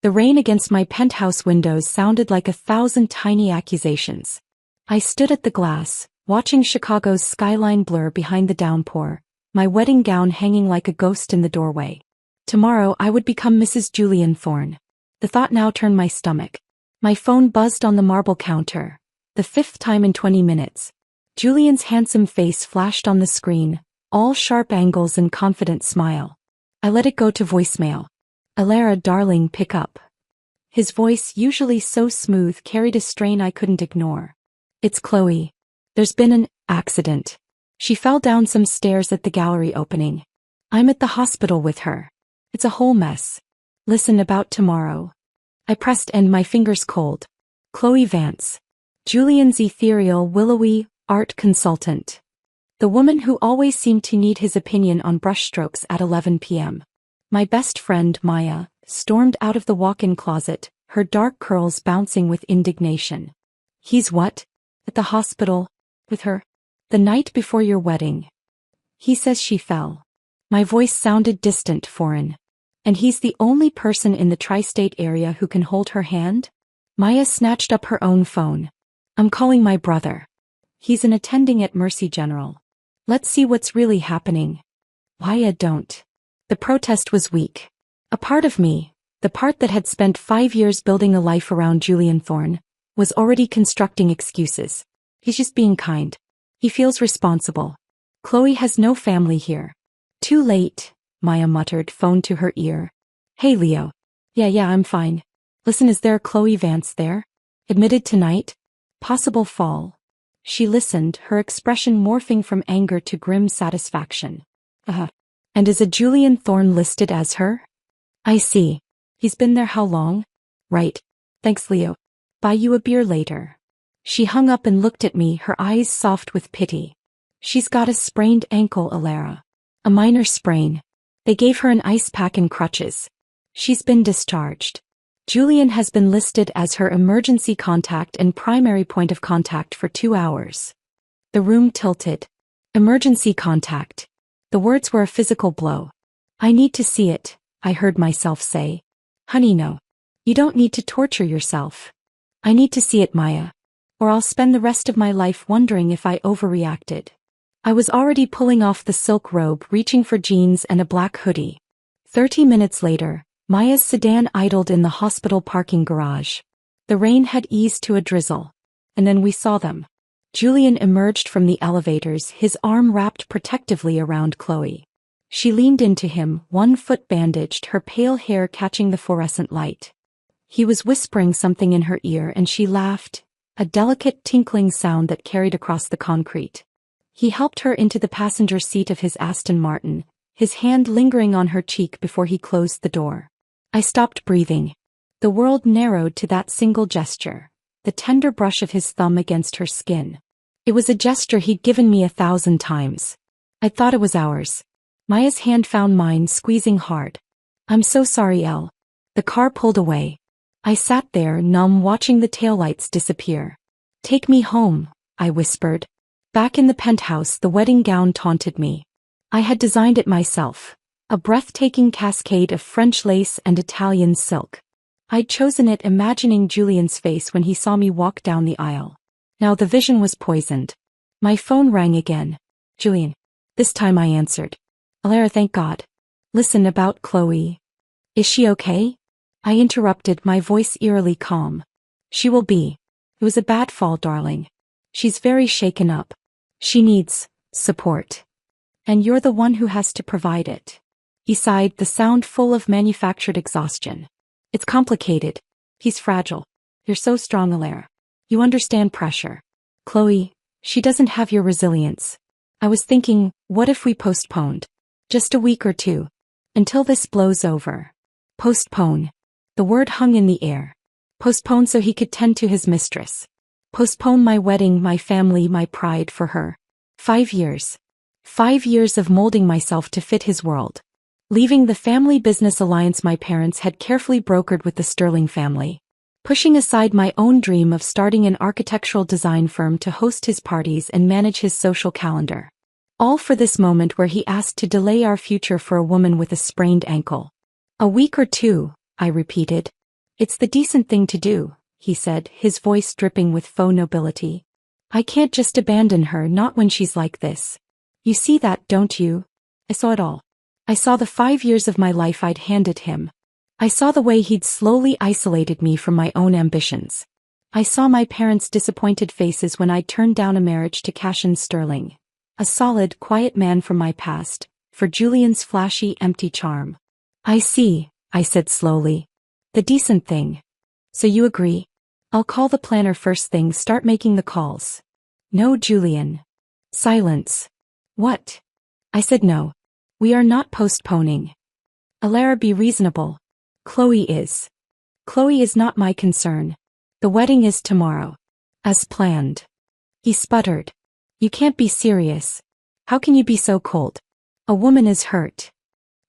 The rain against my penthouse windows sounded like 1,000 tiny accusations. I stood at the glass, watching Chicago's skyline blur behind the downpour, my wedding gown hanging like a ghost in the doorway. Tomorrow I would become Mrs. Julian Thorne. The thought now turned my stomach. My phone buzzed on the marble counter. The 5th time in 20 minutes. Julian's handsome face flashed on the screen, all sharp angles and confident smile. I let it go to voicemail. "Alara, darling, pick up." His voice, usually so smooth, carried a strain I couldn't ignore. "It's Chloe. There's been an accident. She fell down some stairs at the gallery opening. I'm at the hospital with her. It's a whole mess. Listen, about tomorrow." I pressed end, my fingers cold. Chloe Vance. Julian's ethereal, willowy art consultant. The woman who always seemed to need his opinion on brushstrokes at 11 p.m. My best friend, Maya, stormed out of the walk-in closet, her dark curls bouncing with indignation. "He's what? At the hospital? With her? The night before your wedding? He says she fell." My voice sounded distant, foreign. "And he's the only person in the tri-state area who can hold her hand?" Maya snatched up her own phone. "I'm calling my brother. He's an attending at Mercy General. Let's see what's really happening." Maya, don't. The protest was weak. A part of me, the part that had spent 5 years building a life around Julian Thorne, was already constructing excuses. He's just being kind. He feels responsible. Chloe has no family here. "Too late," Maya muttered, phone to her ear. "Hey Leo." Yeah, I'm fine. Listen, is there a Chloe Vance there? Admitted tonight? Possible fall." She listened, her expression morphing from anger to grim satisfaction. "And is a Julian Thorne listed as her?" "I see. He's been there how long?" "Right. Thanks, Leo. Buy you a beer later." She hung up and looked at me, her eyes soft with pity. "She's got a sprained ankle, Alara. A minor sprain. They gave her an ice pack and crutches. She's been discharged. Julian has been listed as her emergency contact and primary point of contact for 2 hours." The room tilted. Emergency contact. The words were a physical blow. "I need to see it," I heard myself say. "Honey, no. You don't need to torture yourself. I need to see it, Maya. Or I'll spend the rest of my life wondering if I overreacted." I was already pulling off the silk robe, reaching for jeans and a black hoodie. 30 minutes later, Maya's sedan idled in the hospital parking garage. The rain had eased to a drizzle. And then we saw them. Julian emerged from the elevators, his arm wrapped protectively around Chloe. She leaned into him, one foot bandaged, her pale hair catching the fluorescent light. He was whispering something in her ear and she laughed, a delicate tinkling sound that carried across the concrete. He helped her into the passenger seat of his Aston Martin, his hand lingering on her cheek before he closed the door. I stopped breathing. The world narrowed to that single gesture, the tender brush of his thumb against her skin. It was a gesture he'd given me 1,000 times. I thought it was ours. Maya's hand found mine, squeezing hard. "I'm so sorry, Elle." The car pulled away. I sat there, numb, watching the taillights disappear. "Take me home," I whispered. Back in the penthouse, the wedding gown taunted me. I had designed it myself. A breathtaking cascade of French lace and Italian silk. I'd chosen it imagining Julian's face when he saw me walk down the aisle. Now the vision was poisoned. My phone rang again. "Julian." This time I answered. "Alara, thank God. Listen, about Chloe. Is she okay?" I interrupted, my voice eerily calm. "She will be. It was a bad fall, darling. She's very shaken up. She needs support. And you're the one who has to provide it." He sighed, the sound full of manufactured exhaustion. "It's complicated. He's fragile. You're so strong, Alara. You understand pressure. Chloe, she doesn't have your resilience. I was thinking, what if we postponed? Just a week or 2. Until this blows over." Postpone. The word hung in the air. Postpone so he could tend to his mistress. Postpone my wedding, my family, my pride for her. 5 years. 5 years of molding myself to fit his world. Leaving the family business alliance my parents had carefully brokered with the Sterling family. Pushing aside my own dream of starting an architectural design firm to host his parties and manage his social calendar. All for this moment where he asked to delay our future for a woman with a sprained ankle. "A week or 2, I repeated. It's the decent thing to do, he said, his voice dripping with faux nobility. I can't just abandon her, not when she's like this. You see that, don't you? I saw it all. I saw the 5 years of my life I'd handed him. I saw the way he'd slowly isolated me from my own ambitions. I saw my parents' disappointed faces when I turned down a marriage to Cashin Sterling, a solid, quiet man from my past, for Julian's flashy, empty charm. I see, I said slowly. The decent thing. So you agree? I'll call the planner first thing, start making the calls. No, Julian. Silence. What? I said no. We are not postponing. Alara, be reasonable. Chloe is. Chloe is not my concern. The wedding is tomorrow. As planned. He sputtered. You can't be serious. How can you be so cold? A woman is hurt.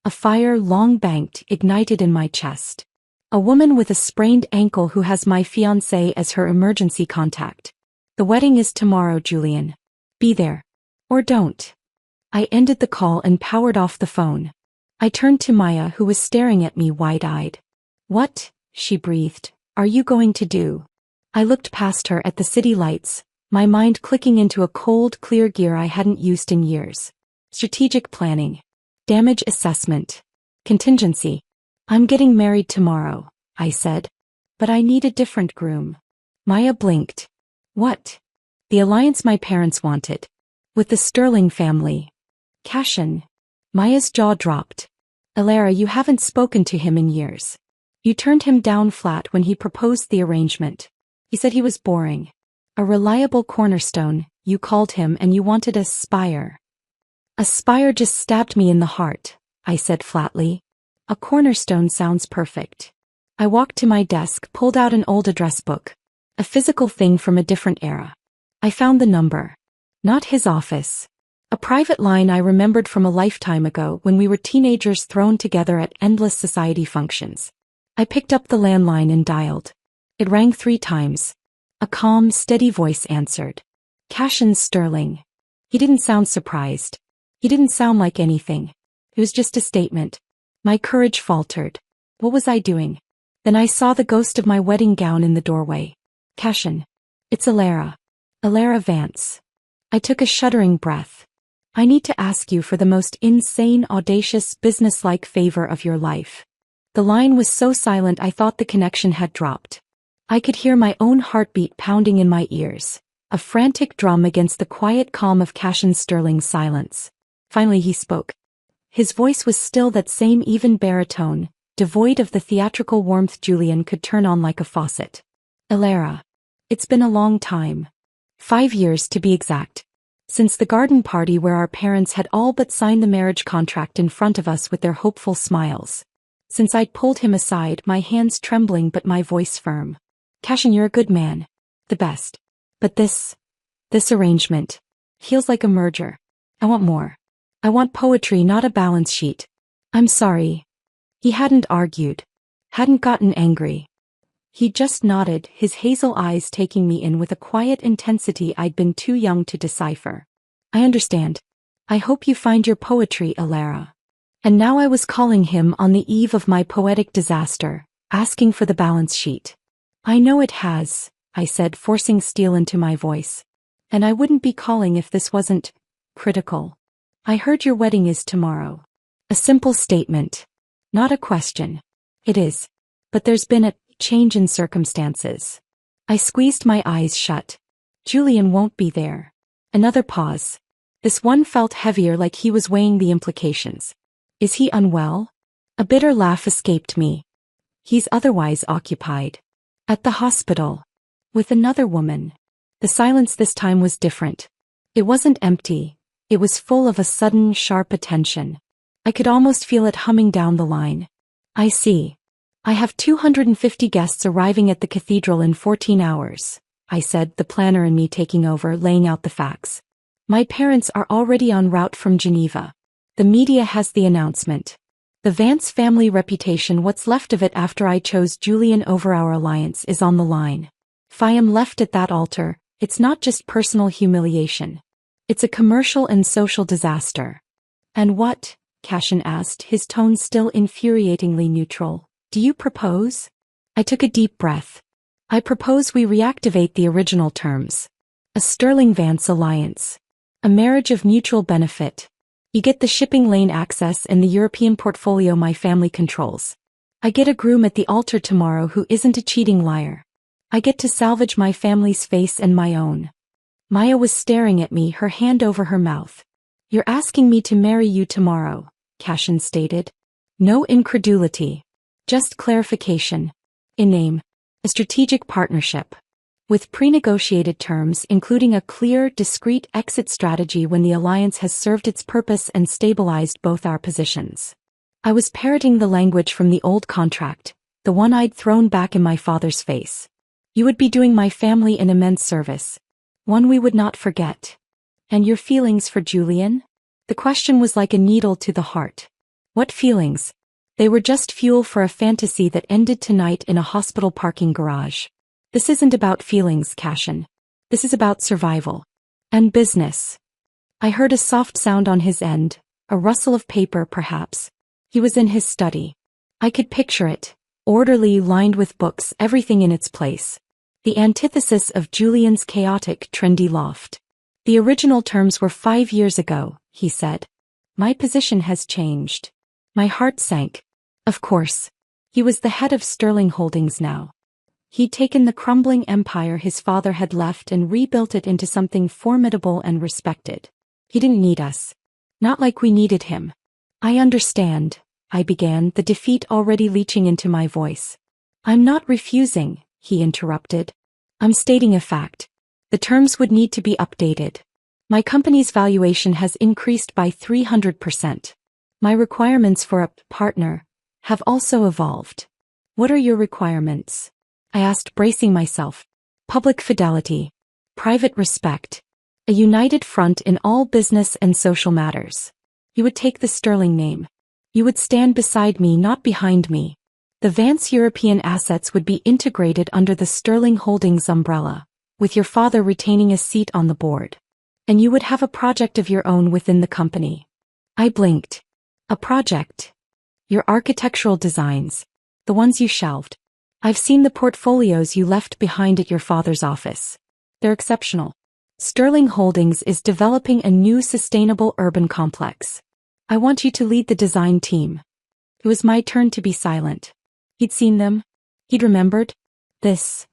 A fire, long banked, ignited in my chest. A woman with a sprained ankle who has my fiancé as her emergency contact. The wedding is tomorrow, Julian. Be there. Or don't. I ended the call and powered off the phone. I turned to Maya, who was staring at me wide-eyed. What, she breathed, are you going to do? I looked past her at the city lights, my mind clicking into a cold, clear gear I hadn't used in years. Strategic planning. Damage assessment. Contingency. I'm getting married tomorrow, I said. But I need a different groom. Maya blinked. What? The alliance my parents wanted. With the Sterling family. Cashin. Maya's jaw dropped. Alara, you haven't spoken to him in years. You turned him down flat when he proposed the arrangement. He said he was boring. A reliable cornerstone, you called him, and you wanted a spire. A spire just stabbed me in the heart, I said flatly. A cornerstone sounds perfect. I walked to my desk, pulled out an old address book. A physical thing from a different era. I found the number. Not his office. A private line I remembered from a lifetime ago when we were teenagers thrown together at endless society functions. I picked up the landline and dialed. It rang 3 times. A calm, steady voice answered. Cashin Sterling. He didn't sound surprised. He didn't sound like anything. It was just a statement. My courage faltered. What was I doing? Then I saw the ghost of my wedding gown in the doorway. Cashin. It's Alara. Alara Vance. I took a shuddering breath. I need to ask you for the most insane, audacious, businesslike favor of your life. The line was so silent I thought the connection had dropped. I could hear my own heartbeat pounding in my ears, a frantic drum against the quiet calm of Cashin Sterling's silence. Finally he spoke. His voice was still that same even baritone, devoid of the theatrical warmth Julian could turn on like a faucet. Alara. It's been a long time. 5 years to be exact. Since the garden party where our parents had all but signed the marriage contract in front of us with their hopeful smiles. Since I'd pulled him aside, my hands trembling but my voice firm. Cashin, you're a good man. The best. But this arrangement feels like a merger. I want more. I want poetry, not a balance sheet. I'm sorry. He hadn't argued. Hadn't gotten angry. He just nodded, his hazel eyes taking me in with a quiet intensity I'd been too young to decipher. I understand. I hope you find your poetry, Alara. And now I was calling him on the eve of my poetic disaster, asking for the balance sheet. I know it has, I said, forcing steel into my voice. And I wouldn't be calling if this wasn't critical. I heard your wedding is tomorrow. A simple statement. Not a question. It is. But there's been a change in circumstances. I squeezed my eyes shut. Julian won't be there. Another pause. This one felt heavier, like he was weighing the implications. Is he unwell? A bitter laugh escaped me. He's otherwise occupied. At the hospital. With another woman. The silence this time was different. It wasn't empty. It was full of a sudden, sharp attention. I could almost feel it humming down the line. I see. I have 250 guests arriving at the cathedral in 14 hours, I said, the planner and me taking over, laying out the facts. My parents are already en route from Geneva. The media has the announcement. The Vance family reputation, what's left of it after I chose Julian over our alliance, is on the line. If I am left at that altar, it's not just personal humiliation. It's a commercial and social disaster. And what? Cashin asked, his tone still infuriatingly neutral. Do you propose? I took a deep breath. I propose we reactivate the original terms. A Sterling-Vance alliance. A marriage of mutual benefit. You get the shipping lane access and the European portfolio my family controls. I get a groom at the altar tomorrow who isn't a cheating liar. I get to salvage my family's face and my own. Maya was staring at me, her hand over her mouth. You're asking me to marry you tomorrow, Cashin stated. No incredulity. Just clarification. In name. A strategic partnership. With pre-negotiated terms including a clear, discreet exit strategy when the alliance has served its purpose and stabilized both our positions. I was parroting the language from the old contract, the one I'd thrown back in my father's face. You would be doing my family an immense service. One we would not forget. And your feelings for Julian? The question was like a needle to the heart. What feelings? They were just fuel for a fantasy that ended tonight in a hospital parking garage. This isn't about feelings, Cashin. This is about survival. And business. I heard a soft sound on his end, a rustle of paper perhaps. He was in his study. I could picture it, orderly, lined with books, everything in its place. The antithesis of Julian's chaotic, trendy loft. The original terms were 5 years ago, he said. My position has changed. My heart sank. Of course. He was the head of Sterling Holdings now. He'd taken the crumbling empire his father had left and rebuilt it into something formidable and respected. He didn't need us. Not like we needed him. I understand, I began, the defeat already leaching into my voice. I'm not refusing, he interrupted. I'm stating a fact. The terms would need to be updated. My company's valuation has increased by 300%. My requirements for a partner have also evolved. What are your requirements? I asked, bracing myself. Public fidelity. Private respect. A united front in all business and social matters. You would take the Sterling name. You would stand beside me, not behind me. The Vance European assets would be integrated under the Sterling Holdings umbrella, with your father retaining a seat on the board. And you would have a project of your own within the company. I blinked. A project. Your architectural designs. The ones you shelved. I've seen the portfolios you left behind at your father's office. They're exceptional. Sterling Holdings is developing a new sustainable urban complex. I want you to lead the design team. It was my turn to be silent. He'd seen them. He'd remembered. This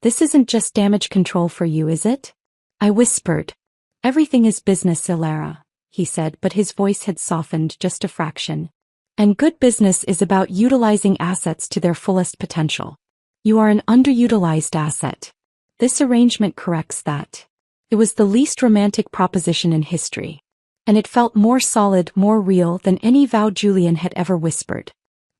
isn't just damage control for you, is it? I whispered. Everything is business, Ilara, he said, but his voice had softened just a fraction. And good business is about utilizing assets to their fullest potential. You are an underutilized asset. This arrangement corrects that. It was the least romantic proposition in history. And it felt more solid, more real than any vow Julian had ever whispered.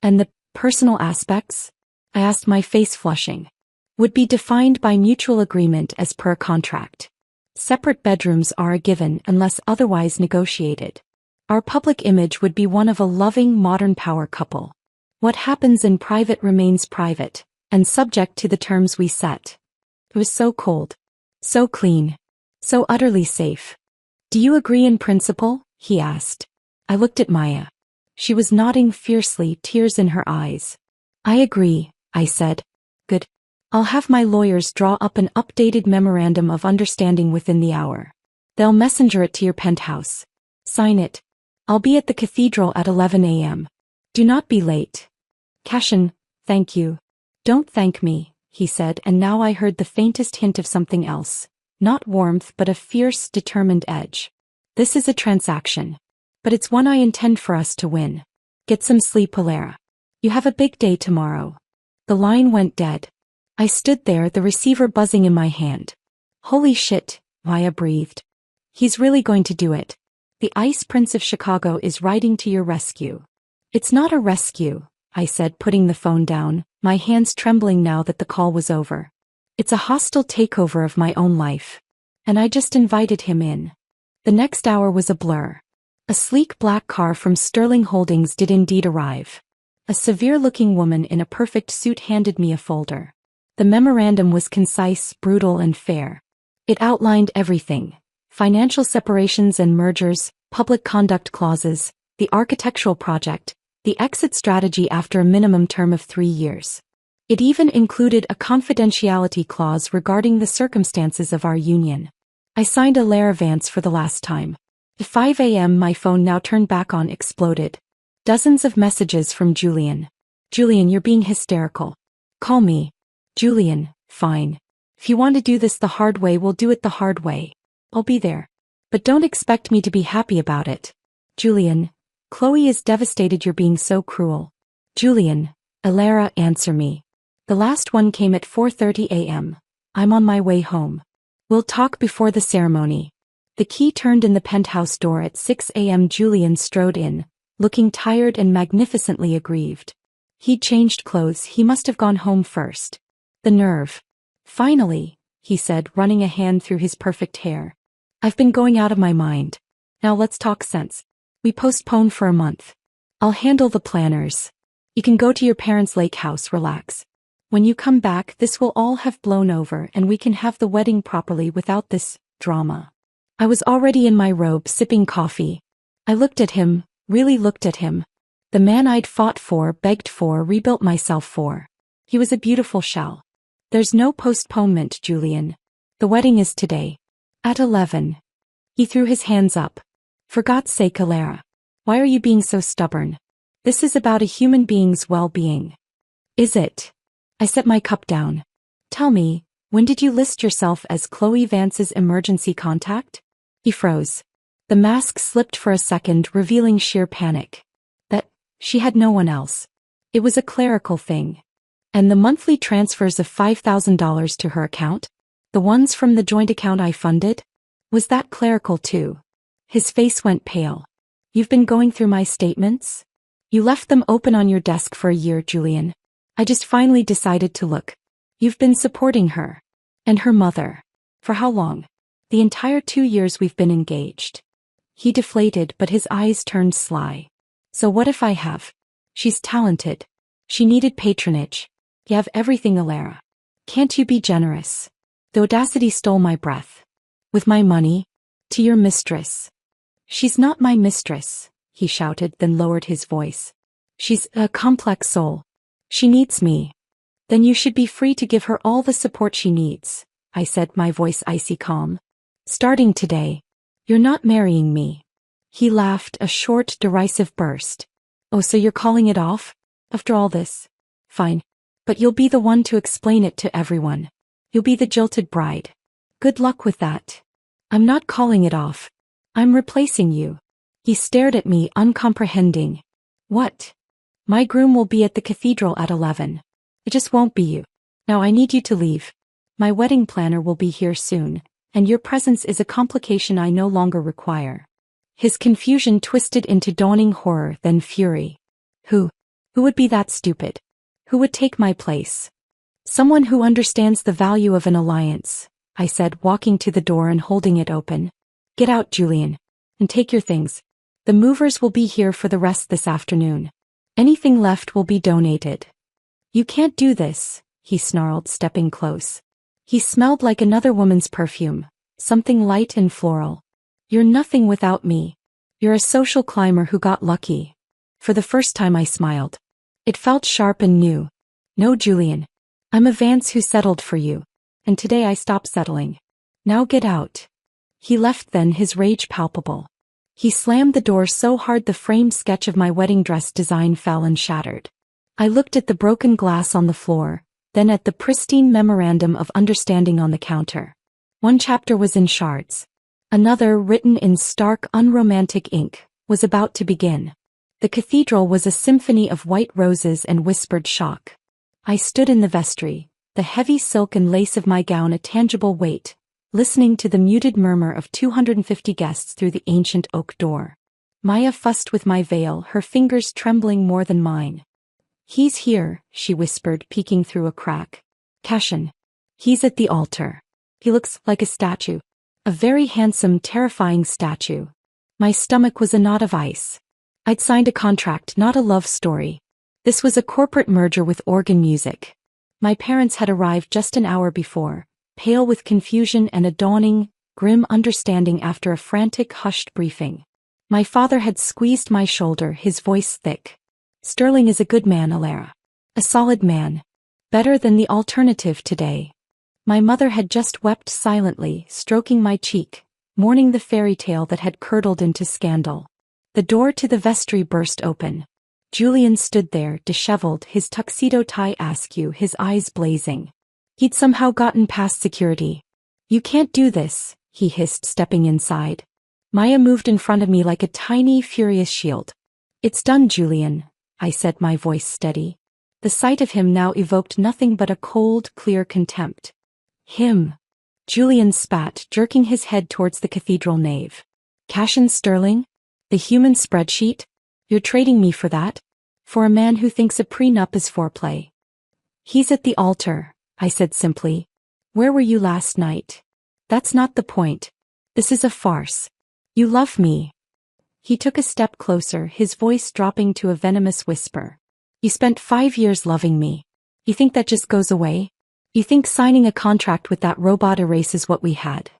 And the personal aspects? I asked, my face flushing. Would be defined by mutual agreement as per a contract. Separate bedrooms are a given unless otherwise negotiated. Our public image would be one of a loving modern power couple. What happens in private remains private, and subject to the terms we set. It was so cold. So clean. So utterly safe. Do you agree in principle? He asked. I looked at Maya. She was nodding fiercely, tears in her eyes. I agree, I said. Good. I'll have my lawyers draw up an updated memorandum of understanding within the hour. They'll messenger it to your penthouse. Sign it. I'll be at the cathedral at 11 a.m. Do not be late. Cashin, thank you. Don't thank me, he said, and now I heard the faintest hint of something else. Not warmth but a fierce, determined edge. This is a transaction. But it's one I intend for us to win. Get some sleep, Ilara. You have a big day tomorrow. The line went dead. I stood there, the receiver buzzing in my hand. Holy shit, Maya breathed. He's really going to do it. The Ice Prince of Chicago is riding to your rescue. It's not a rescue, I said, putting the phone down, my hands trembling now that the call was over. It's a hostile takeover of my own life. And I just invited him in. The next hour was a blur. A sleek black car from Sterling Holdings did indeed arrive. A severe-looking woman in a perfect suit handed me a folder. The memorandum was concise, brutal, and fair. It outlined everything. Financial separations and mergers, public conduct clauses, the architectural project, the exit strategy after a minimum term of 3 years. It even included a confidentiality clause regarding the circumstances of our union. I signed Alara Vance for the last time. At 5 a.m. my phone now turned back on exploded. Dozens of messages from Julian. Julian, you're being hysterical. Call me. Julian, fine. If you want to do this the hard way, we'll do it the hard way. I'll be there. But don't expect me to be happy about it. Julian, Chloe is devastated you're being so cruel. Julian, Alara, answer me. The last one came at 4:30 a.m. I'm on my way home. We'll talk before the ceremony. The key turned in the penthouse door at 6 a.m. Julian strode in, looking tired and magnificently aggrieved. He'd changed clothes, he must have gone home first. The nerve. Finally, he said, running a hand through his perfect hair. I've been going out of my mind. Now let's talk sense. We postpone for a month. I'll handle the planners. You can go to your parents' lake house, relax. When you come back, this will all have blown over and we can have the wedding properly without this drama. I was already in my robe sipping coffee. I looked at him, really looked at him. The man I'd fought for, begged for, rebuilt myself for. He was a beautiful shell. There's no postponement, Julian. The wedding is today. At 11. He threw his hands up. For God's sake, Alara. Why are you being so stubborn? This is about a human being's well-being. Is it? I set my cup down. Tell me, when did you list yourself as Chloe Vance's emergency contact? He froze. The mask slipped for a second, revealing sheer panic. That, she had no one else. It was a clerical thing. And the monthly transfers of $5,000 to her account? The ones from the joint account I funded? Was that clerical too? His face went pale. You've been going through my statements? You left them open on your desk for a year, Julian. I just finally decided to look. You've been supporting her. And her mother. For how long? The entire 2 years we've been engaged. He deflated, but his eyes turned sly. So what if I have? She's talented. She needed patronage. You have everything, Alara. Can't you be generous? The audacity stole my breath. With my money? To your mistress. She's not my mistress, he shouted, then lowered his voice. She's a complex soul. She needs me. Then you should be free to give her all the support she needs, I said, my voice icy calm. Starting today. You're not marrying me. He laughed, a short, derisive burst. Oh, so you're calling it off? After all this? Fine. But you'll be the one to explain it to everyone. You'll be the jilted bride. Good luck with that. I'm not calling it off. I'm replacing you. He stared at me, uncomprehending. What? My groom will be at the cathedral at 11. It just won't be you. Now I need you to leave. My wedding planner will be here soon, and your presence is a complication I no longer require. His confusion twisted into dawning horror, then fury. Who would be that stupid? Who would take my place? Someone who understands the value of an alliance, I said, walking to the door and holding it open. Get out, Julian. And take your things. The movers will be here for the rest this afternoon. Anything left will be donated. You can't do this, he snarled, stepping close. He smelled like another woman's perfume, something light and floral. You're nothing without me. You're a social climber who got lucky. For the first time I smiled. It felt sharp and new. No, Julian. I'm a Vance who settled for you. And today I stopped settling. Now get out. He left then, his rage palpable. He slammed the door so hard the framed sketch of my wedding dress design fell and shattered. I looked at the broken glass on the floor, then at the pristine memorandum of understanding on the counter. One chapter was in shards. Another, written in stark, unromantic ink, was about to begin. The cathedral was a symphony of white roses and whispered shock. I stood in the vestry, the heavy silk and lace of my gown a tangible weight, listening to the muted murmur of 250 guests through the ancient oak door. Maya fussed with my veil, her fingers trembling more than mine. He's here, she whispered, peeking through a crack. Cashin. He's at the altar. He looks like a statue. A very handsome, terrifying statue. My stomach was a knot of ice. I'd signed a contract, not a love story. This was a corporate merger with organ music. My parents had arrived just an hour before, pale with confusion and a dawning, grim understanding after a frantic, hushed briefing. My father had squeezed my shoulder, his voice thick. Sterling is a good man, Alara. A solid man. Better than the alternative today. My mother had just wept silently, stroking my cheek, mourning the fairy tale that had curdled into scandal. The door to the vestry burst open. Julian stood there, disheveled, his tuxedo tie askew, his eyes blazing. He'd somehow gotten past security. "You can't do this," he hissed, stepping inside. Maya moved in front of me like a tiny, furious shield. "It's done, Julian," I said, my voice steady. The sight of him now evoked nothing but a cold, clear contempt. "Him?" Julian spat, jerking his head towards the cathedral nave. "Cassian Sterling? The human spreadsheet? You're trading me for that? For a man who thinks a prenup is foreplay?" "He's at the altar," I said simply. "Where were you last night?" "That's not the point. This is a farce. You love me." He took a step closer, his voice dropping to a venomous whisper. "You spent 5 years loving me. You think that just goes away? You think signing a contract with that robot erases what we had?"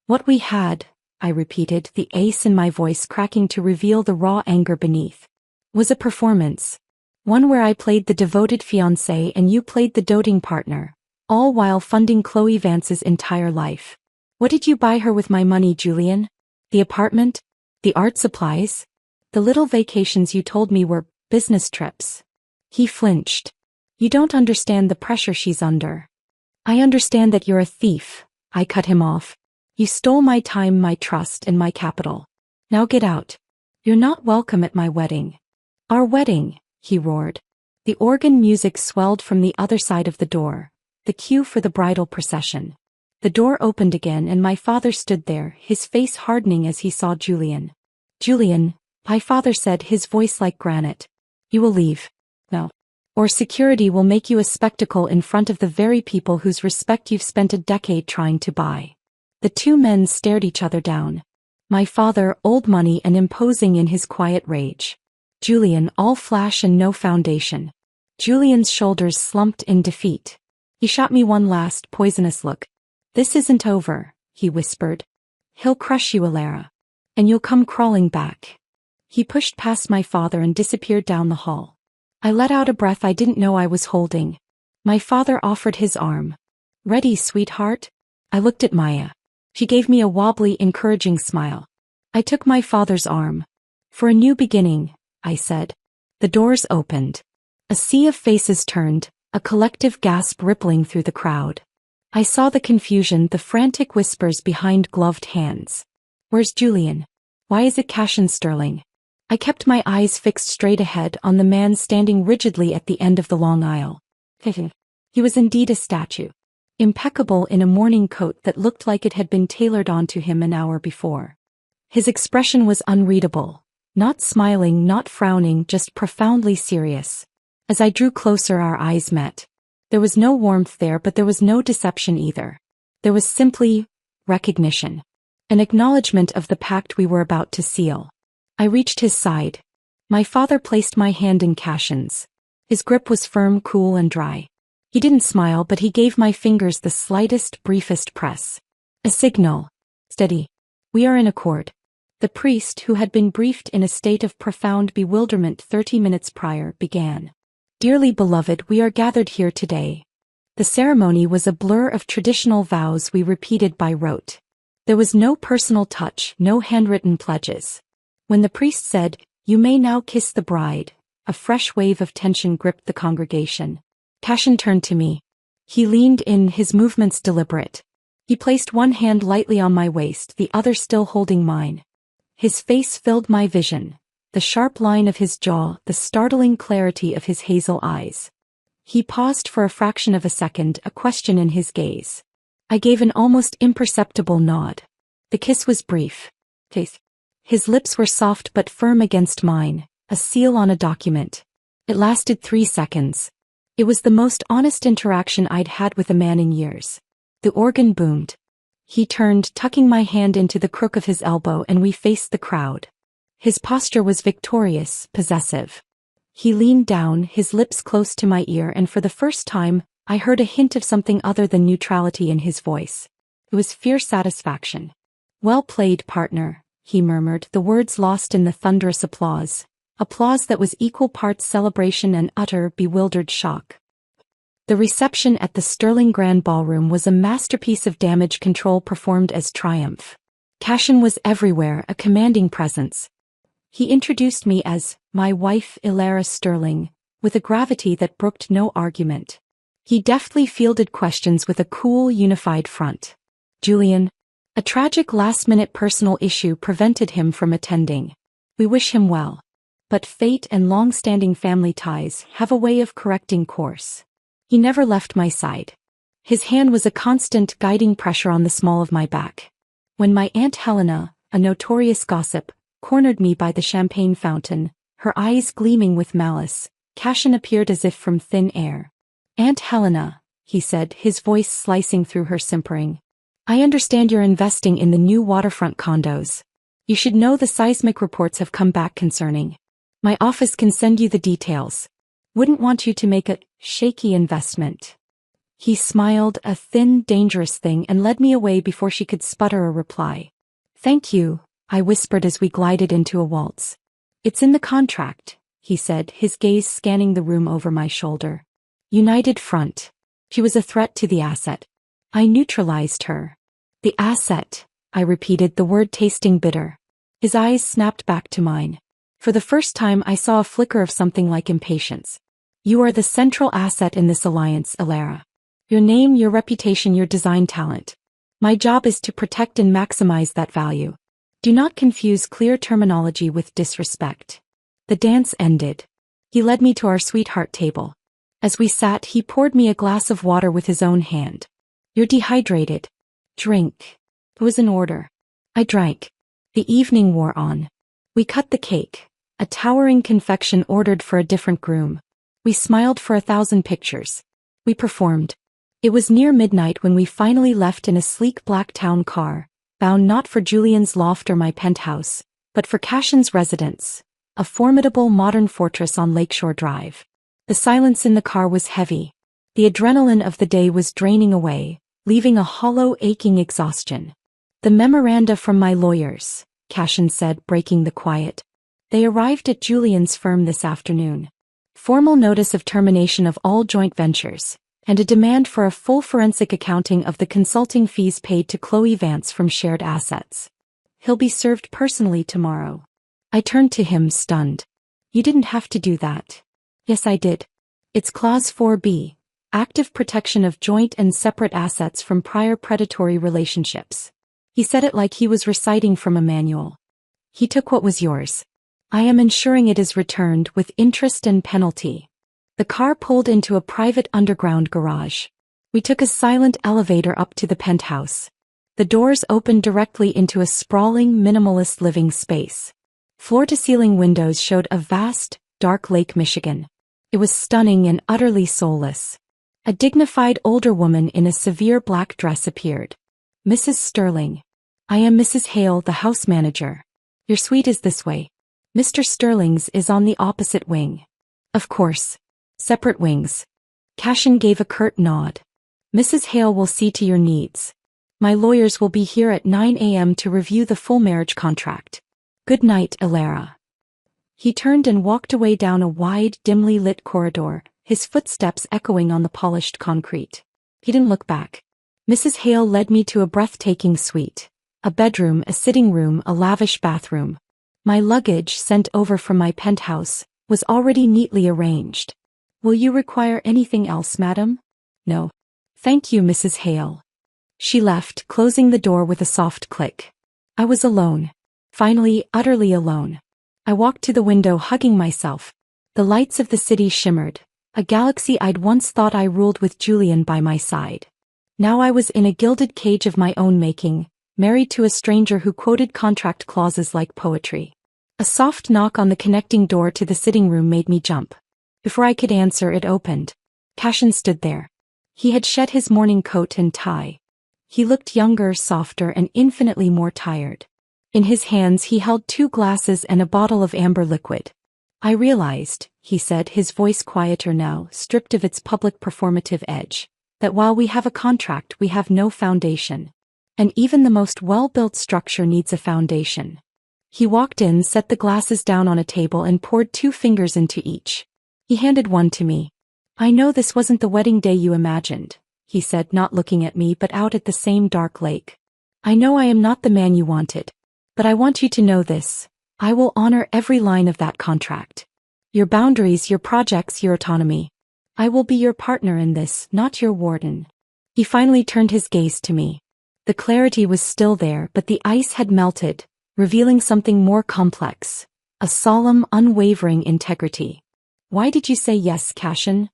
"What we had," I repeated, the ace in my voice cracking to reveal the raw anger beneath, "was a performance. One where I played the devoted fiancé and you played the doting partner, all while funding Chloe Vance's entire life. What did you buy her with my money, Julian? The apartment? The art supplies? The little vacations you told me were business trips?" He flinched. "You don't understand the pressure she's under." "I understand that you're a thief," I cut him off. "You stole my time, my trust, and my capital. Now get out. You're not welcome at my wedding." "Our wedding," he roared. The organ music swelled from the other side of the door, the cue for the bridal procession. The door opened again and my father stood there, his face hardening as he saw Julian. "Julian," my father said, his voice like granite. "You will leave. No. Or security will make you a spectacle in front of the very people whose respect you've spent a decade trying to buy." The two men stared each other down. My father, old money and imposing in his quiet rage. Julian, all flash and no foundation. Julian's shoulders slumped in defeat. He shot me one last, poisonous look. "This isn't over," he whispered. "He'll crush you, Alara. And you'll come crawling back." He pushed past my father and disappeared down the hall. I let out a breath I didn't know I was holding. My father offered his arm. "Ready, sweetheart?" I looked at Maya. She gave me a wobbly, encouraging smile. I took my father's arm. "For a new beginning," I said. The doors opened. A sea of faces turned, a collective gasp rippling through the crowd. I saw the confusion, the frantic whispers behind gloved hands. "Where's Julian? Why is it Cassian Sterling?" I kept my eyes fixed straight ahead on the man standing rigidly at the end of the long aisle. He was indeed a statue. Impeccable in a morning coat that looked like it had been tailored onto him an hour before. His expression was unreadable. Not smiling, not frowning, just profoundly serious. As I drew closer, our eyes met. There was no warmth there, but there was no deception either. There was simply recognition. An acknowledgement of the pact we were about to seal. I reached his side. My father placed my hand in Cassian's. His grip was firm, cool, and dry. He didn't smile, but he gave my fingers the slightest, briefest press. A signal. "Steady. We are in accord." The priest, who had been briefed in a state of profound bewilderment 30 minutes prior, began. "Dearly beloved, we are gathered here today." The ceremony was a blur of traditional vows we repeated by rote. There was no personal touch, no handwritten pledges. When the priest said, "You may now kiss the bride," a fresh wave of tension gripped the congregation. Cassian turned to me. He leaned in, his movements deliberate. He placed one hand lightly on my waist, the other still holding mine. His face filled my vision. The sharp line of his jaw, the startling clarity of his hazel eyes. He paused for a fraction of a second, a question in his gaze. I gave an almost imperceptible nod. The kiss was brief. His lips were soft but firm against mine, a seal on a document. It lasted 3 seconds. It was the most honest interaction I'd had with a man in years. The organ boomed. He turned, tucking my hand into the crook of his elbow, and we faced the crowd. His posture was victorious, possessive. He leaned down, his lips close to my ear, and for the first time, I heard a hint of something other than neutrality in his voice. It was fierce satisfaction. "Well played, partner," he murmured, the words lost in the thunderous applause. Applause that was equal parts celebration and utter, bewildered shock. The reception at the Sterling Grand Ballroom was a masterpiece of damage control performed as triumph. Cashin was everywhere, a commanding presence. He introduced me as my wife Ilara Sterling, with a gravity that brooked no argument. He deftly fielded questions with a cool, unified front. Julian. A tragic last-minute personal issue prevented him from attending. We wish him well. But fate and long-standing family ties have a way of correcting course. He never left my side. His hand was a constant guiding pressure on the small of my back. When my Aunt Helena, a notorious gossip, cornered me by the champagne fountain, her eyes gleaming with malice, Cashin appeared as if from thin air. Aunt Helena, he said, his voice slicing through her simpering. I understand you're investing in the new waterfront condos. You should know the seismic reports have come back concerning. My office can send you the details. Wouldn't want you to make a shaky investment. He smiled, a thin, dangerous thing, and led me away before she could sputter a reply. Thank you, I whispered as we glided into a waltz. It's in the contract, he said, his gaze scanning the room over my shoulder. United Front. She was a threat to the asset. I neutralized her. The asset, I repeated, the word tasting bitter. His eyes snapped back to mine. For the first time I saw a flicker of something like impatience. You are the central asset in this alliance, Ilara. Your name, your reputation, your design talent. My job is to protect and maximize that value. Do not confuse clear terminology with disrespect. The dance ended. He led me to our sweetheart table. As we sat, he poured me a glass of water with his own hand. You're dehydrated. Drink. It was an order. I drank. The evening wore on. We cut the cake, a towering confection ordered for a different groom. We smiled for 1,000 pictures. We performed. It was near midnight when we finally left in a sleek black town car, bound not for Julian's loft or my penthouse, but for Cashin's residence, a formidable modern fortress on Lakeshore Drive. The silence in the car was heavy. The adrenaline of the day was draining away, leaving a hollow, aching exhaustion. The memoranda from my lawyers, Cashin said, breaking the quiet. They arrived at Julian's firm this afternoon. Formal notice of termination of all joint ventures, and a demand for a full forensic accounting of the consulting fees paid to Chloe Vance from shared assets. He'll be served personally tomorrow. I turned to him, stunned. You didn't have to do that. Yes, I did. It's Clause 4B, active protection of joint and separate assets from prior predatory relationships. He said it like he was reciting from a manual. He took what was yours. I am ensuring it is returned with interest and penalty. The car pulled into a private underground garage. We took a silent elevator up to the penthouse. The doors opened directly into a sprawling, minimalist living space. Floor-to-ceiling windows showed a vast, dark Lake Michigan. It was stunning and utterly soulless. A dignified older woman in a severe black dress appeared. Mrs. Sterling. I am Mrs. Hale, the house manager. Your suite is this way. Mr. Sterling's is on the opposite wing. Of course. Separate wings. Cashin gave a curt nod. Mrs. Hale will see to your needs. My lawyers will be here at 9 a.m. to review the full marriage contract. Good night, Ilara. He turned and walked away down a wide, dimly lit corridor, his footsteps echoing on the polished concrete. He didn't look back. Mrs. Hale led me to a breathtaking suite. A bedroom, a sitting room, a lavish bathroom. My luggage, sent over from my penthouse, was already neatly arranged. Will you require anything else, madam? No. Thank you, Mrs. Hale. She left, closing the door with a soft click. I was alone. Finally, utterly alone. I walked to the window, hugging myself. The lights of the city shimmered, a galaxy I'd once thought I ruled with Julian by my side. Now I was in a gilded cage of my own making, married to a stranger who quoted contract clauses like poetry. A soft knock on the connecting door to the sitting room made me jump. Before I could answer, it opened. Cashin stood there. He had shed his morning coat and tie. He looked younger, softer, and infinitely more tired. In his hands he held 2 glasses and a bottle of amber liquid. I realized, he said, his voice quieter now, stripped of its public performative edge, that while we have a contract, we have no foundation. And even the most well-built structure needs a foundation. He walked in, set the glasses down on a table and poured 2 fingers into each. He handed one to me. I know this wasn't the wedding day you imagined, he said, not looking at me but out at the same dark lake. I know I am not the man you wanted. But I want you to know this. I will honor every line of that contract. Your boundaries, your projects, your autonomy. I will be your partner in this, not your warden. He finally turned his gaze to me. The clarity was still there, but the ice had melted, revealing something more complex. A solemn, unwavering integrity. Why did you say yes, Cashin?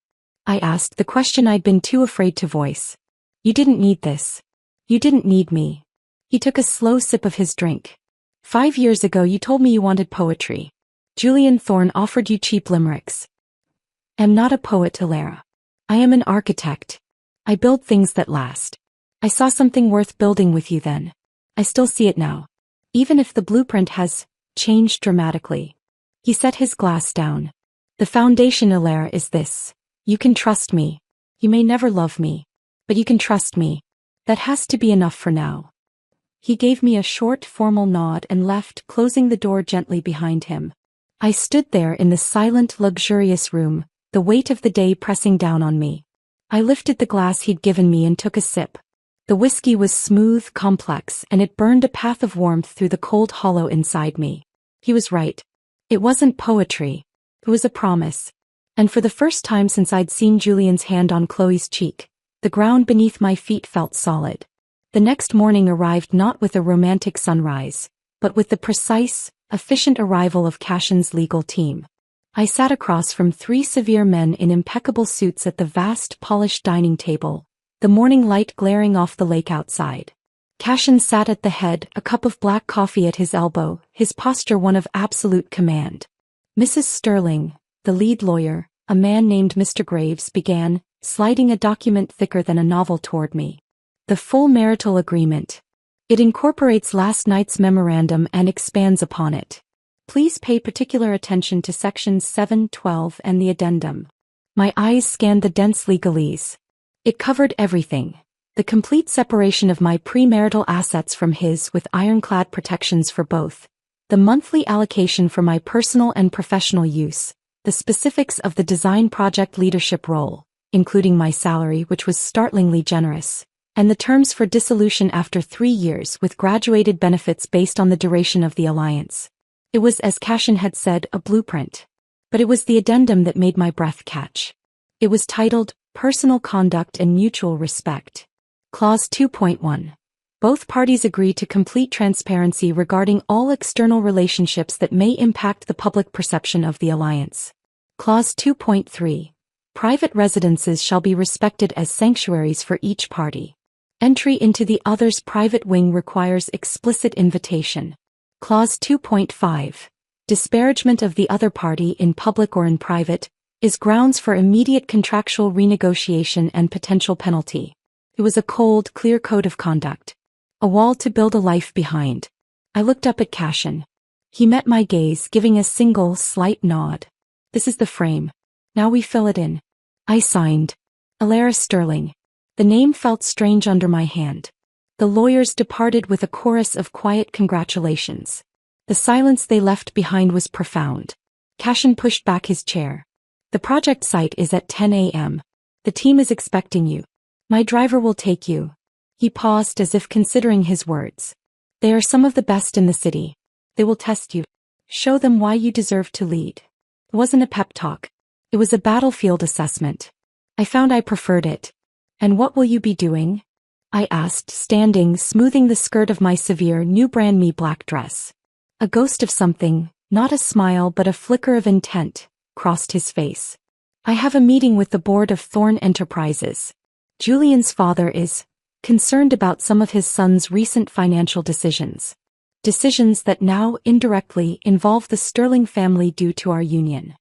I asked, the question I'd been too afraid to voice. You didn't need this. You didn't need me. He took a slow sip of his drink. 5 years ago you told me you wanted poetry. Julian Thorne offered you cheap limericks. I'm not a poet, Alara. I am an architect. I build things that last. I saw something worth building with you then. I still see it now. Even if the blueprint has changed dramatically. He set his glass down. The foundation, Alara, is this. You can trust me. You may never love me. But you can trust me. That has to be enough for now. He gave me a short, formal nod and left, closing the door gently behind him. I stood there in the silent, luxurious room, the weight of the day pressing down on me. I lifted the glass he'd given me and took a sip. The whiskey was smooth, complex, and it burned a path of warmth through the cold hollow inside me. He was right. It wasn't poetry. It was a promise. And for the first time since I'd seen Julian's hand on Chloe's cheek, the ground beneath my feet felt solid. The next morning arrived not with a romantic sunrise, but with the precise, efficient arrival of Cashin's legal team. I sat across from 3 severe men in impeccable suits at the vast, polished dining table, the morning light glaring off the lake outside. Cashin sat at the head, a cup of black coffee at his elbow, his posture one of absolute command. Mrs. Sterling, the lead lawyer, a man named Mr. Graves, began, sliding a document thicker than a novel toward me. The full marital agreement. It incorporates last night's memorandum and expands upon it. Please pay particular attention to sections 7, 12 and the addendum. My eyes scanned the dense legalese. It covered everything. The complete separation of my premarital assets from his with ironclad protections for both. The monthly allocation for my personal and professional use. The specifics of the design project leadership role, including my salary, which was startlingly generous, and the terms for dissolution after 3 years with graduated benefits based on the duration of the alliance. It was, as Cashin had said, a blueprint. But it was the addendum that made my breath catch. It was titled, Personal Conduct and Mutual Respect. Clause 2.1. Both parties agree to complete transparency regarding all external relationships that may impact the public perception of the alliance. Clause 2.3. Private residences shall be respected as sanctuaries for each party. Entry into the other's private wing requires explicit invitation. Clause 2.5. Disparagement of the other party in public or in private is grounds for immediate contractual renegotiation and potential penalty. It was a cold, clear code of conduct. A wall to build a life behind. I looked up at Cashin. He met my gaze, giving a single, slight nod. This is the frame. Now we fill it in. I signed. Alara Sterling. The name felt strange under my hand. The lawyers departed with a chorus of quiet congratulations. The silence they left behind was profound. Cashin pushed back his chair. The project site is at 10 a.m. The team is expecting you. My driver will take you. He paused as if considering his words. They are some of the best in the city. They will test you. Show them why you deserve to lead. It wasn't a pep talk. It was a battlefield assessment. I found I preferred it. And what will you be doing? I asked, standing, smoothing the skirt of my severe new brand me black dress. A ghost of something, not a smile but a flicker of intent, crossed his face. I have a meeting with the board of Thorne Enterprises. Julian's father is concerned about some of his son's recent financial decisions. Decisions that now, indirectly, involve the Sterling family due to our union.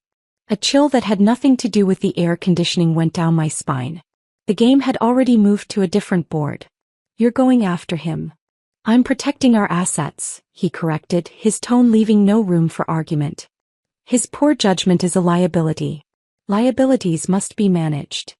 A chill that had nothing to do with the air conditioning went down my spine. The game had already moved to a different board. You're going after him. I'm protecting our assets, he corrected, his tone leaving no room for argument. His poor judgment is a liability. Liabilities must be managed.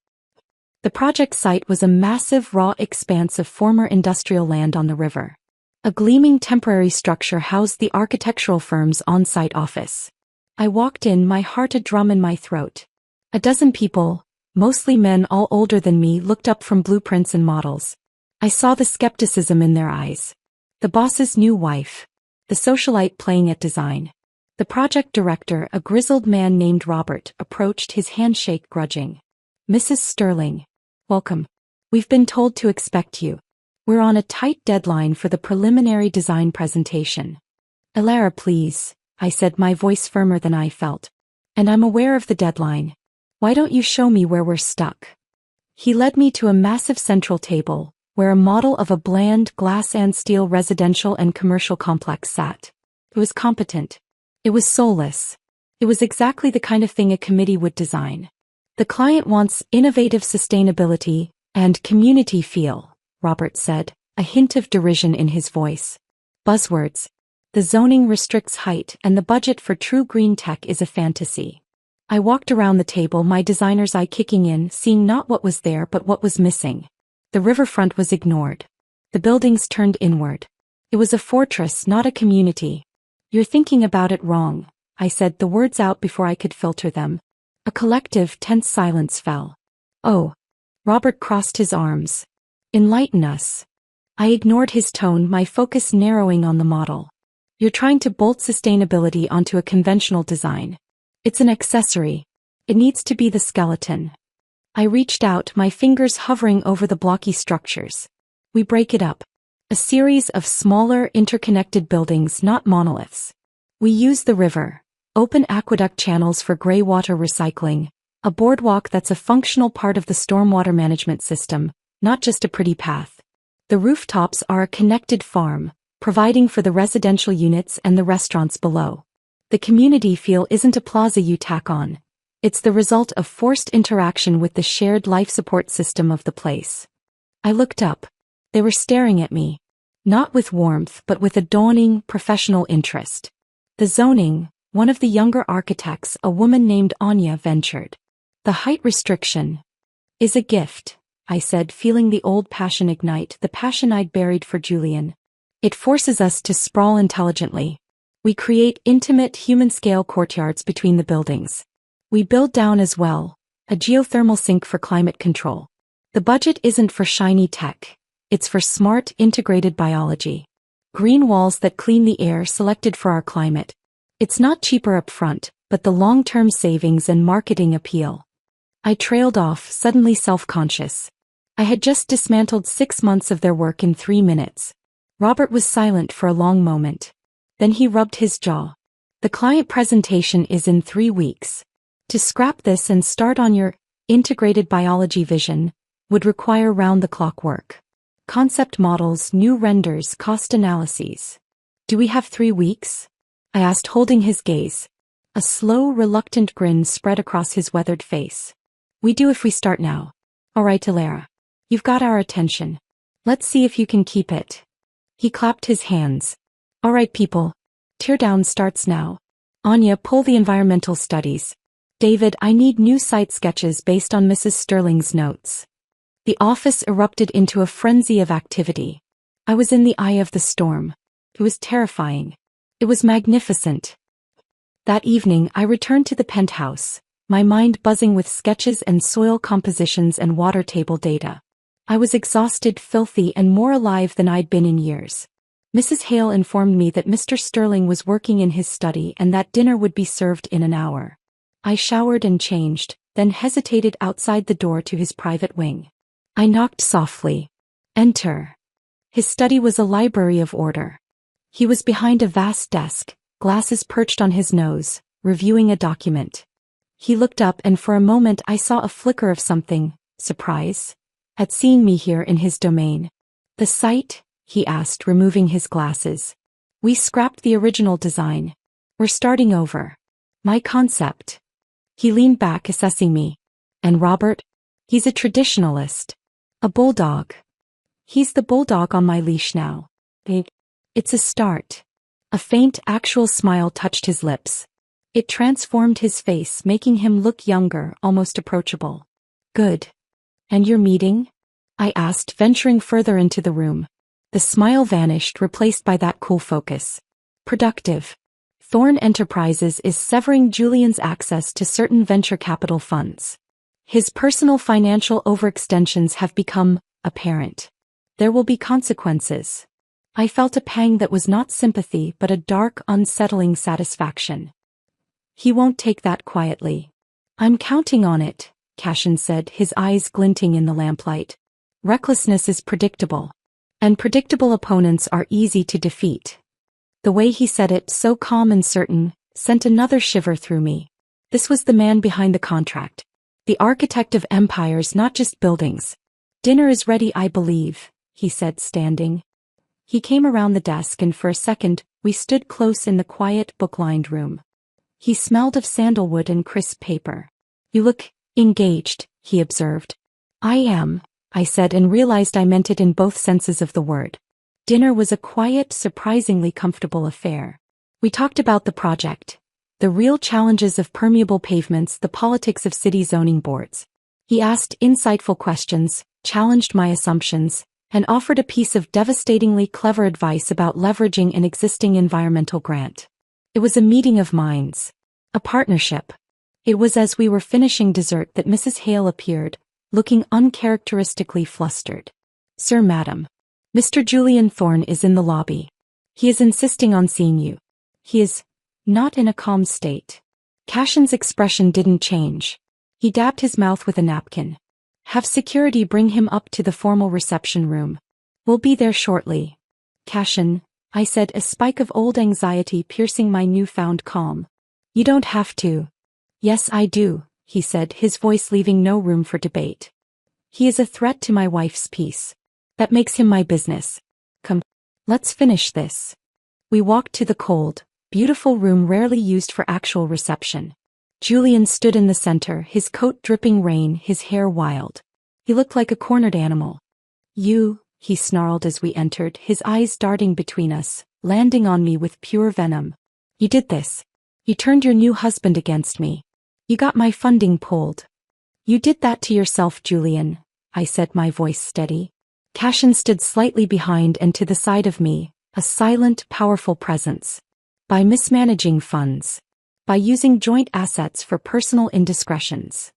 The project site was a massive raw expanse of former industrial land on the river. A gleaming temporary structure housed the architectural firm's on-site office. I walked in, my heart a drum in my throat. A dozen people, Mostly men all older than me looked up from blueprints and models. I saw the skepticism in their eyes. The boss's new wife. The socialite playing at design. The project director, a grizzled man named Robert, approached, his handshake grudging. Mrs. Sterling. Welcome. We've been told to expect you. We're on a tight deadline for the preliminary design presentation. Elara, please, I said, my voice firmer than I felt. And I'm aware of the deadline. Why don't you show me where we're stuck? He led me to a massive central table, where a model of a bland glass and steel residential and commercial complex sat. It was competent. It was soulless. It was exactly the kind of thing a committee would design. The client wants innovative sustainability and community feel, Robert said, a hint of derision in his voice. Buzzwords. The zoning restricts height and the budget for true green tech is a fantasy. I walked around the table, my designer's eye kicking in, seeing not what was there but what was missing. The riverfront was ignored. The buildings turned inward. It was a fortress, not a community. You're thinking about it wrong, I said, the words out before I could filter them. A collective, tense silence fell. Oh. Robert crossed his arms. Enlighten us. I ignored his tone, my focus narrowing on the model. You're trying to bolt sustainability onto a conventional design. It's an accessory. It needs to be the skeleton. I reached out, my fingers hovering over the blocky structures. We break it up. A series of smaller, interconnected buildings, not monoliths. We use the river, open aqueduct channels for gray water recycling, a boardwalk that's a functional part of the stormwater management system, not just a pretty path. The rooftops are a connected farm, providing for the residential units and the restaurants below. The community feel isn't a plaza you tack on. It's the result of forced interaction with the shared life support system of the place. I looked up. They were staring at me. Not with warmth but with a dawning, professional interest. The zoning, one of the younger architects, a woman named Anya, ventured. The height restriction is a gift, I said, feeling the old passion ignite, the passion I'd buried for Julian. It forces us to sprawl intelligently. We create intimate, human-scale courtyards between the buildings. We build down as well, a geothermal sink for climate control. The budget isn't for shiny tech. It's for smart, integrated biology. Green walls that clean the air selected for our climate. It's not cheaper up front, but the long-term savings and marketing appeal. I trailed off, suddenly self-conscious. I had just dismantled 6 months of their work in 3 minutes. Robert was silent for a long moment. Then he rubbed his jaw. The client presentation is in 3 weeks. To scrap this and start on your integrated biology vision would require round-the-clock work. Concept models, new renders, cost analyses. Do we have 3 weeks? I asked, holding his gaze. A slow, reluctant grin spread across his weathered face. We do if we start now. All right, Elara. You've got our attention. Let's see if you can keep it. He clapped his hands. All right, people. Teardown starts now. Anya, pull the environmental studies. David, I need new site sketches based on Mrs. Sterling's notes. The office erupted into a frenzy of activity. I was in the eye of the storm. It was terrifying. It was magnificent. That evening, I returned to the penthouse, my mind buzzing with sketches and soil compositions and water table data. I was exhausted, filthy, and more alive than I'd been in years. Mrs. Hale informed me that Mr. Sterling was working in his study and that dinner would be served in an hour. I showered and changed, then hesitated outside the door to his private wing. I knocked softly. Enter. His study was a library of order. He was behind a vast desk, glasses perched on his nose, reviewing a document. He looked up and for a moment I saw a flicker of something, surprise, at seeing me here in his domain. The site? He asked, removing his glasses. We scrapped the original design. We're starting over. My concept. He leaned back, assessing me. And Robert? He's a traditionalist. A bulldog. He's the bulldog on my leash now. It's a start. A faint, actual smile touched his lips. It transformed his face, making him look younger, almost approachable. Good. And your meeting? I asked, venturing further into the room. The smile vanished, replaced by that cool focus. Productive. Thorn Enterprises is severing Julian's access to certain venture capital funds. His personal financial overextensions have become apparent. There will be consequences. I felt a pang that was not sympathy but a dark, unsettling satisfaction. He won't take that quietly. I'm counting on it, Cashin said, his eyes glinting in the lamplight. Recklessness is predictable. And predictable opponents are easy to defeat. The way he said it, so calm and certain, sent another shiver through me. This was the man behind the contract. The architect of empires, not just buildings. Dinner is ready, I believe, he said, standing. He came around the desk and for a second, we stood close in the quiet, book-lined room. He smelled of sandalwood and crisp paper. You look engaged, he observed. I am, I said and realized I meant it in both senses of the word. Dinner was a quiet, surprisingly comfortable affair. We talked about the project. The real challenges of permeable pavements, the politics of city zoning boards. He asked insightful questions, challenged my assumptions, and offered a piece of devastatingly clever advice about leveraging an existing environmental grant. It was a meeting of minds. A partnership. It was as we were finishing dessert that Mrs. Hale appeared, looking uncharacteristically flustered. Sir, madam. Mr. Julian Thorne is in the lobby. He is insisting on seeing you. He is not in a calm state. Cashin's expression didn't change. He dabbed his mouth with a napkin. Have security bring him up to the formal reception room. We'll be there shortly. Cashin, I said, a spike of old anxiety piercing my newfound calm. You don't have to. Yes, I do, he said, his voice leaving no room for debate. He is a threat to my wife's peace. That makes him my business. Come, let's finish this. We walked to the cold, beautiful room rarely used for actual reception. Julian stood in the center, his coat dripping rain, his hair wild. He looked like a cornered animal. You, he snarled as we entered, his eyes darting between us, landing on me with pure venom. You did this. You turned your new husband against me. You got my funding pulled. You did that to yourself, Julian, I said, my voice steady. Cashin stood slightly behind and to the side of me, a silent, powerful presence. By mismanaging funds. By using joint assets for personal indiscretions.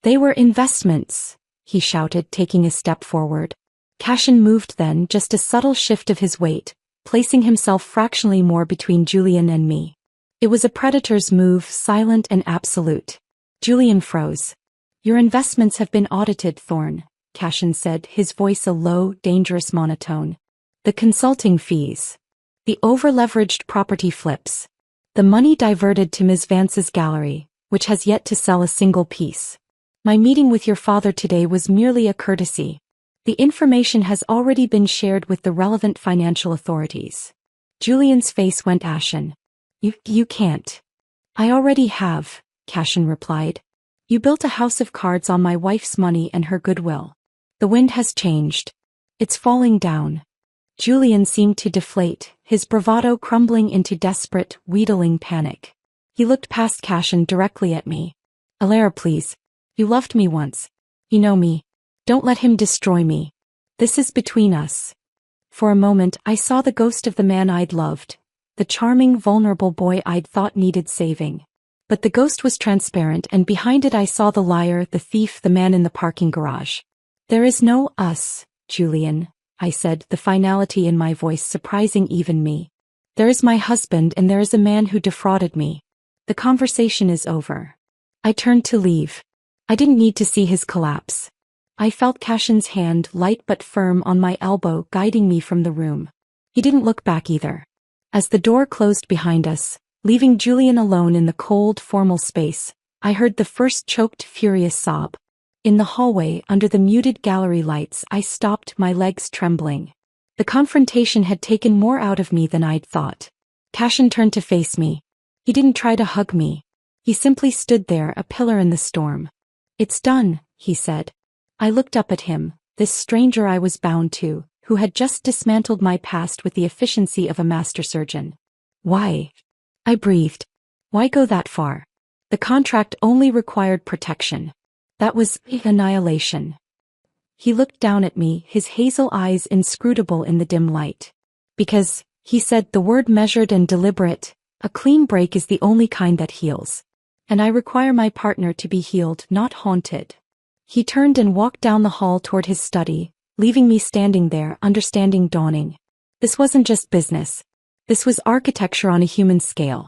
They were investments, he shouted, taking a step forward. Cashin moved then, just a subtle shift of his weight, placing himself fractionally more between Julian and me. It was a predator's move, silent and absolute. Julian froze. Your investments have been audited, Thorne, Cashin said, his voice a low, dangerous monotone. The consulting fees. The over-leveraged property flips. The money diverted to Ms. Vance's gallery, which has yet to sell a single piece. My meeting with your father today was merely a courtesy. The information has already been shared with the relevant financial authorities. Julian's face went ashen. You can't. I already have, Cashin replied. You built a house of cards on my wife's money and her goodwill. The wind has changed. It's falling down. Julian seemed to deflate, his bravado crumbling into desperate, wheedling panic. He looked past Cashin directly at me. Alara, please. You loved me once. You know me. Don't let him destroy me. This is between us. For a moment, I saw the ghost of the man I'd loved. The charming, vulnerable boy I'd thought needed saving. But the ghost was transparent, and behind it I saw the liar, the thief, the man in the parking garage. There is no us, Julian, I said, the finality in my voice surprising even me. There is my husband and there is a man who defrauded me. The conversation is over. I turned to leave. I didn't need to see his collapse. I felt Cashin's hand, light but firm, on my elbow, guiding me from the room. He didn't look back either. As the door closed behind us, leaving Julian alone in the cold, formal space, I heard the first choked, furious sob. In the hallway, under the muted gallery lights, I stopped, my legs trembling. The confrontation had taken more out of me than I'd thought. Cashin turned to face me. He didn't try to hug me. He simply stood there, a pillar in the storm. It's done, he said. I looked up at him, this stranger I was bound to, who had just dismantled my past with the efficiency of a master surgeon. Why? I breathed. Why go that far? The contract only required protection. That was annihilation. He looked down at me, his hazel eyes inscrutable in the dim light. Because, he said, the word measured and deliberate, a clean break is the only kind that heals. And I require my partner to be healed, not haunted. He turned and walked down the hall toward his study, leaving me standing there, understanding dawning. This wasn't just business. This was architecture on a human scale.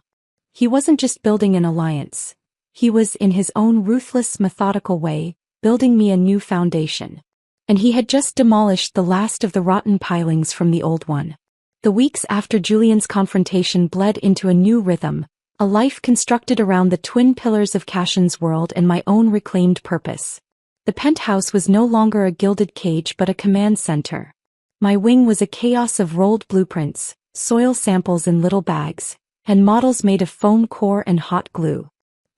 He wasn't just building an alliance. He was, in his own ruthless, methodical way, building me a new foundation. And he had just demolished the last of the rotten pilings from the old one. The weeks after Julian's confrontation bled into a new rhythm, a life constructed around the twin pillars of Cashin's world and my own reclaimed purpose. The penthouse was no longer a gilded cage but a command center. My wing was a chaos of rolled blueprints, soil samples in little bags, and models made of foam core and hot glue.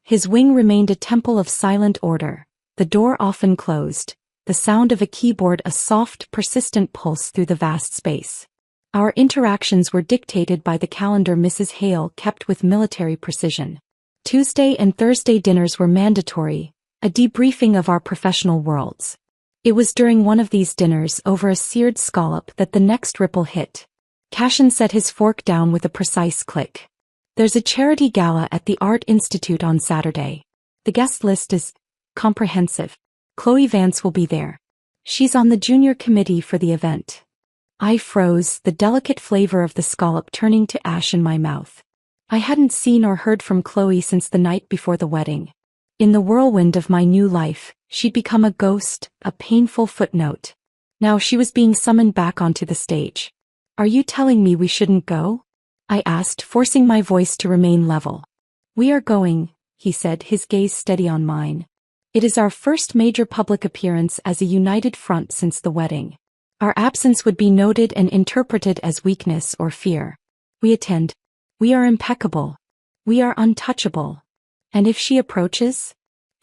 His wing remained a temple of silent order, the door often closed, the sound of a keyboard a soft, persistent pulse through the vast space. Our interactions were dictated by the calendar Mrs. Hale kept with military precision. Tuesday and Thursday dinners were mandatory, a debriefing of our professional worlds. It was during one of these dinners over a seared scallop that the next ripple hit. Cashin set his fork down with a precise click. There's a charity gala at the Art Institute on Saturday. The guest list is comprehensive. Chloe Vance will be there. She's on the junior committee for the event. I froze, the delicate flavor of the scallop turning to ash in my mouth. I hadn't seen or heard from Chloe since the night before the wedding. In the whirlwind of my new life, she'd become a ghost, a painful footnote. Now she was being summoned back onto the stage. Are you telling me we shouldn't go? I asked, forcing my voice to remain level. We are going, he said, his gaze steady on mine. It is our first major public appearance as a united front since the wedding. Our absence would be noted and interpreted as weakness or fear. We attend. We are impeccable. We are untouchable. And if she approaches?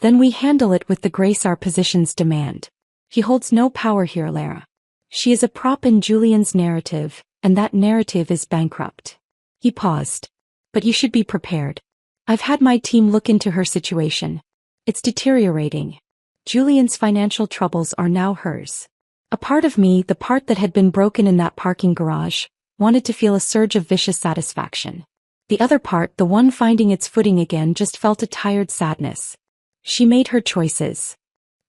Then we handle it with the grace our positions demand. She holds no power here, Lara. She is a prop in Julian's narrative, and that narrative is bankrupt. He paused. But you should be prepared. I've had my team look into her situation. It's deteriorating. Julian's financial troubles are now hers. A part of me, the part that had been broken in that parking garage, wanted to feel a surge of vicious satisfaction. The other part, the one finding its footing again, just felt a tired sadness. She made her choices.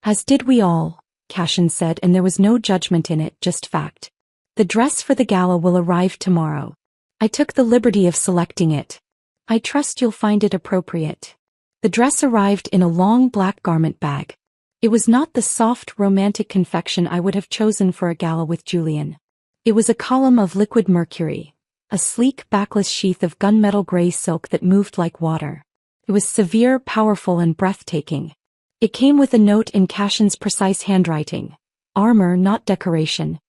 As did we all, Cashin said, and there was no judgment in it, just fact. The dress for the gala will arrive tomorrow. I took the liberty of selecting it. I trust you'll find it appropriate. The dress arrived in a long black garment bag. It was not the soft, romantic confection I would have chosen for a gala with Julian. It was a column of liquid mercury, a sleek backless sheath of gunmetal gray silk that moved like water. It was severe, powerful, and breathtaking. It came with a note in Cashin's precise handwriting. Armor, not decoration.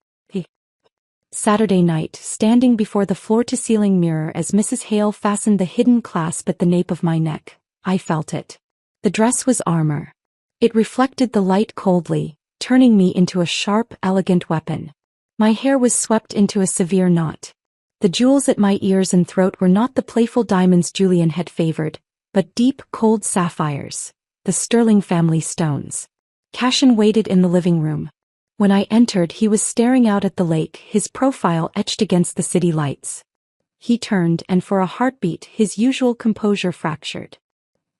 Saturday night, standing before the floor-to-ceiling mirror as Mrs. Hale fastened the hidden clasp at the nape of my neck, I felt it. The dress was armor. It reflected the light coldly, turning me into a sharp, elegant weapon. My hair was swept into a severe knot. The jewels at my ears and throat were not the playful diamonds Julian had favored, but deep, cold sapphires, the Sterling family stones. Cashin waited in the living room. When I entered, he was staring out at the lake, his profile etched against the city lights. He turned, and for a heartbeat, his usual composure fractured.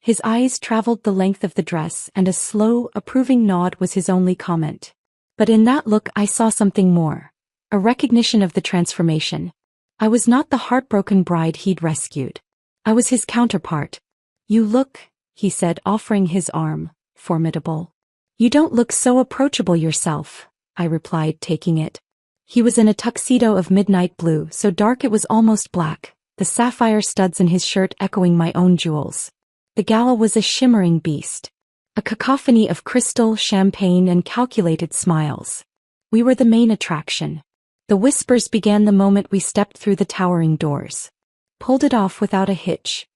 His eyes traveled the length of the dress, and a slow, approving nod was his only comment. But in that look I saw something more. A recognition of the transformation. I was not the heartbroken bride he'd rescued. I was his counterpart. You look, he said, offering his arm, formidable. You don't look so approachable yourself, I replied, taking it. He was in a tuxedo of midnight blue, so dark it was almost black, the sapphire studs in his shirt echoing my own jewels. The gala was a shimmering beast. A cacophony of crystal, champagne, and calculated smiles. We were the main attraction. The whispers began the moment we stepped through the towering doors. Pulled it off without a hitch.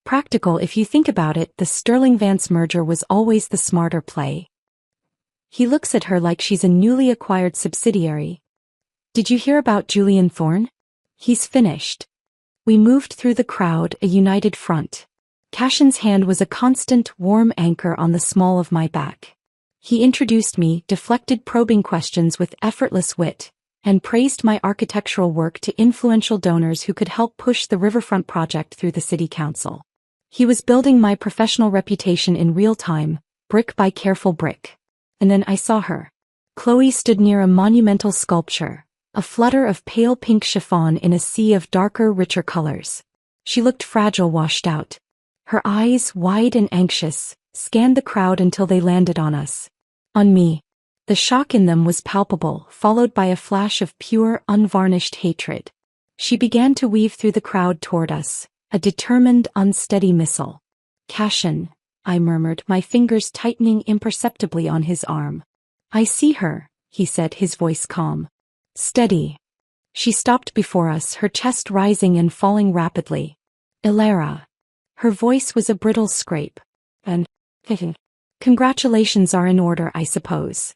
Practical if you think about it, the Sterling-Vance merger was always the smarter play. He looks at her like she's a newly acquired subsidiary. Did you hear about Julian Thorne? He's finished. We moved through the crowd, a united front. Cashin's hand was a constant, warm anchor on the small of my back. He introduced me, deflected probing questions with effortless wit, and praised my architectural work to influential donors who could help push the riverfront project through the city council. He was building my professional reputation in real time, brick by careful brick. And then I saw her. Chloe stood near a monumental sculpture, a flutter of pale pink chiffon in a sea of darker, richer colors. She looked fragile, washed out. Her eyes, wide and anxious, scanned the crowd until they landed on us. On me. The shock in them was palpable, followed by a flash of pure, unvarnished hatred. She began to weave through the crowd toward us, a determined, unsteady missile. "Cashin," I murmured, my fingers tightening imperceptibly on his arm. "I see her," he said, his voice calm. "Steady." She stopped before us, her chest rising and falling rapidly. "Ilara." Her voice was a brittle scrape. "And, congratulations are in order, I suppose."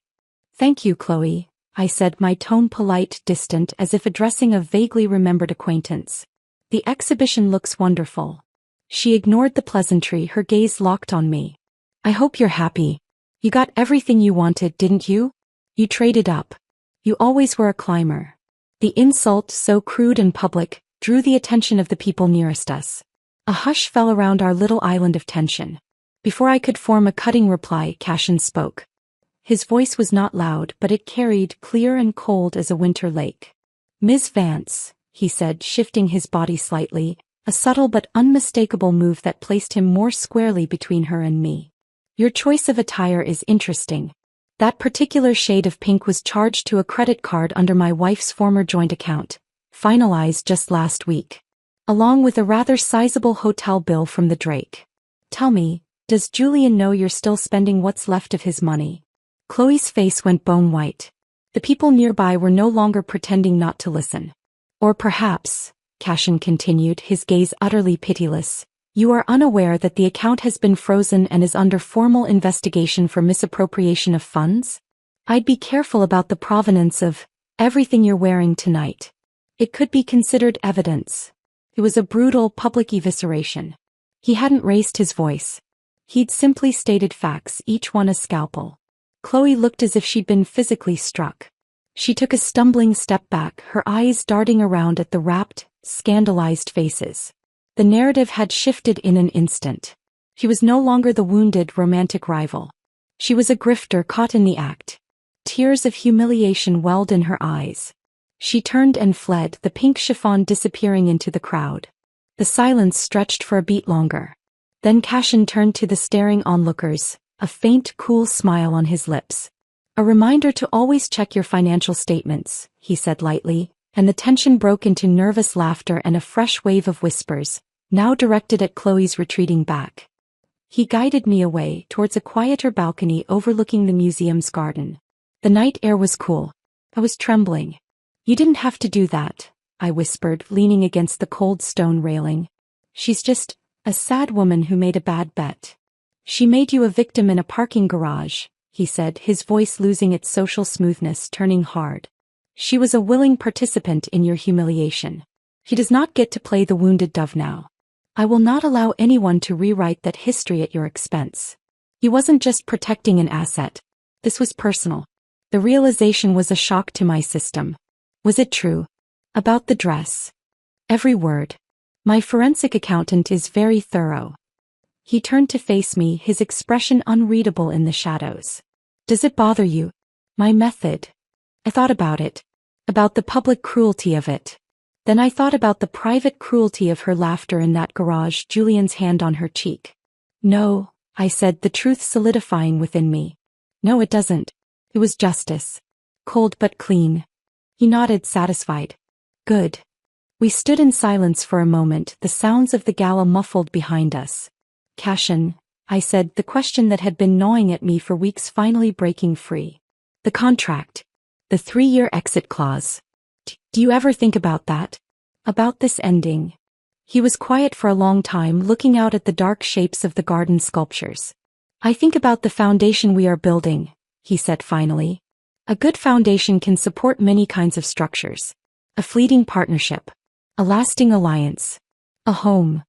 "Thank you, Chloe," I said, my tone polite, distant, as if addressing a vaguely remembered acquaintance. "The exhibition looks wonderful." She ignored the pleasantry, her gaze locked on me. "I hope you're happy. You got everything you wanted, didn't you? You traded up. You always were a climber." The insult, so crude and public, drew the attention of the people nearest us. A hush fell around our little island of tension. Before I could form a cutting reply, Cashin spoke. His voice was not loud, but it carried, clear and cold as a winter lake. "Miss Vance," he said, shifting his body slightly, a subtle but unmistakable move that placed him more squarely between her and me. "Your choice of attire is interesting. That particular shade of pink was charged to a credit card under my wife's former joint account, finalized just last week, along with a rather sizable hotel bill from the Drake. Tell me, does Julian know you're still spending what's left of his money?" Chloe's face went bone white. The people nearby were no longer pretending not to listen. "Or perhaps," Cashin continued, his gaze utterly pitiless, "you are unaware that the account has been frozen and is under formal investigation for misappropriation of funds? I'd be careful about the provenance of everything you're wearing tonight. It could be considered evidence." It was a brutal, public evisceration. He hadn't raised his voice. He'd simply stated facts, each one a scalpel. Chloe looked as if she'd been physically struck. She took a stumbling step back, her eyes darting around at the rapt, scandalized faces. The narrative had shifted in an instant. She was no longer the wounded, romantic rival. She was a grifter caught in the act. Tears of humiliation welled in her eyes. She turned and fled, the pink chiffon disappearing into the crowd. The silence stretched for a beat longer. Then Cashin turned to the staring onlookers, a faint, cool smile on his lips. "A reminder to always check your financial statements," he said lightly, and the tension broke into nervous laughter and a fresh wave of whispers, now directed at Chloe's retreating back. He guided me away, towards a quieter balcony overlooking the museum's garden. The night air was cool. I was trembling. "You didn't have to do that," I whispered, leaning against the cold stone railing. "She's just a sad woman who made a bad bet." "She made you a victim in a parking garage," he said, his voice losing its social smoothness, turning hard. "She was a willing participant in your humiliation. She does not get to play the wounded dove now. I will not allow anyone to rewrite that history at your expense. He wasn't just protecting an asset. This was personal." The realization was a shock to my system. Was it true? About the dress? Every word. My forensic accountant is very thorough. He turned to face me, his expression unreadable in the shadows. "Does it bother you? My method?" I thought about it. About the public cruelty of it. Then I thought about the private cruelty of her laughter in that garage, Julian's hand on her cheek. "No," I said, the truth solidifying within me. "No, it doesn't. It was justice. Cold but clean." He nodded, satisfied. "Good." We stood in silence for a moment, the sounds of the gala muffled behind us. "Cashin," I said, the question that had been gnawing at me for weeks finally breaking free. "The contract. The 3-year exit clause. Do you ever think about that? About this ending?" He was quiet for a long time, looking out at the dark shapes of the garden sculptures. "I think about the foundation we are building," he said finally. "A good foundation can support many kinds of structures. A fleeting partnership. A lasting alliance. A home."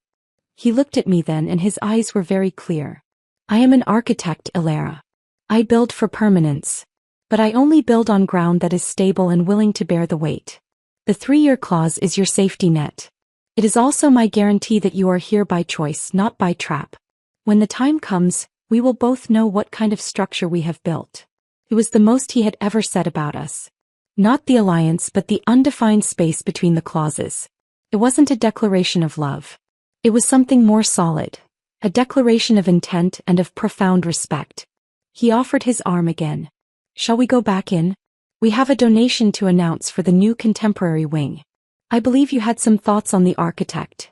He looked at me then, and his eyes were very clear. "I am an architect, Ilara. I build for permanence. But I only build on ground that is stable and willing to bear the weight. The 3-year clause is your safety net. It is also my guarantee that you are here by choice, not by trap. When the time comes, we will both know what kind of structure we have built." It was the most he had ever said about us. Not the alliance but the undefined space between the clauses. It wasn't a declaration of love. It was something more solid. A declaration of intent and of profound respect. He offered his arm again. Shall we go back in? We have a donation to announce for the new contemporary wing. I believe you had some thoughts on the architect.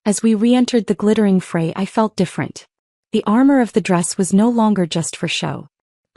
As we re-entered the glittering fray, I felt different. The armor of the dress was no longer just for show.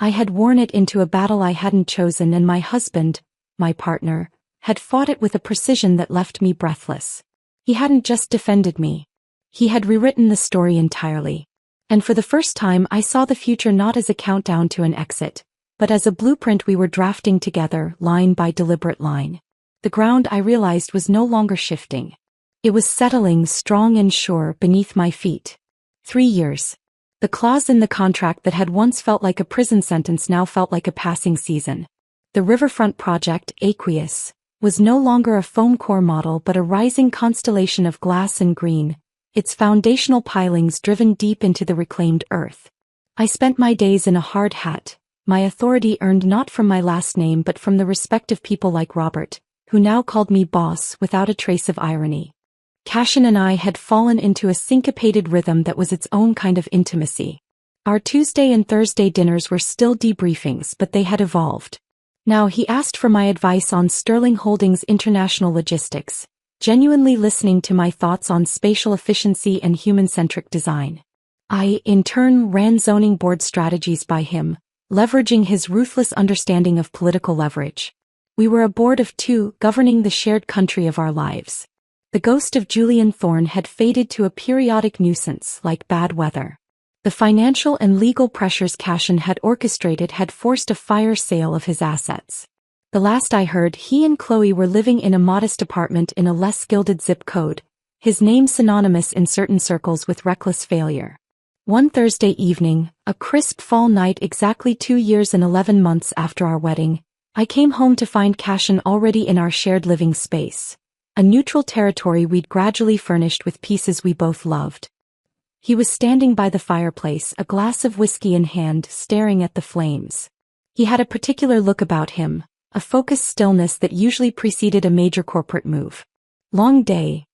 I had worn it into a battle I hadn't chosen, and my husband, my partner, had fought it with a precision that left me breathless. He hadn't just defended me. He had rewritten the story entirely. And for the first time I saw the future not as a countdown to an exit, but as a blueprint we were drafting together, line by deliberate line. The ground, I realized, was no longer shifting. It was settling, strong and sure, beneath my feet. 3 years. The clause in the contract that had once felt like a prison sentence now felt like a passing season. The riverfront project, Aqueous, was no longer a foam core model but a rising constellation of glass and green, its foundational pilings driven deep into the reclaimed earth. I spent my days in a hard hat, my authority earned not from my last name but from the respect of people like Robert, who now called me boss without a trace of irony. Cashin and I had fallen into a syncopated rhythm that was its own kind of intimacy. Our Tuesday and Thursday dinners were still debriefings, but they had evolved. Now he asked for my advice on Sterling Holdings' international logistics, genuinely listening to my thoughts on spatial efficiency and human-centric design. I, in turn, ran zoning board strategies by him, leveraging his ruthless understanding of political leverage. We were a board of two, governing the shared country of our lives. The ghost of Julian Thorne had faded to a periodic nuisance like bad weather. The financial and legal pressures Cashin had orchestrated had forced a fire sale of his assets. The last I heard, he and Chloe were living in a modest apartment in a less gilded zip code, his name synonymous in certain circles with reckless failure. One Thursday evening, a crisp fall night exactly 2 years and 11 months after our wedding, I came home to find Cashin already in our shared living space, a neutral territory we'd gradually furnished with pieces we both loved. He was standing by the fireplace, a glass of whiskey in hand, staring at the flames. He had a particular look about him, a focused stillness that usually preceded a major corporate move. Long day?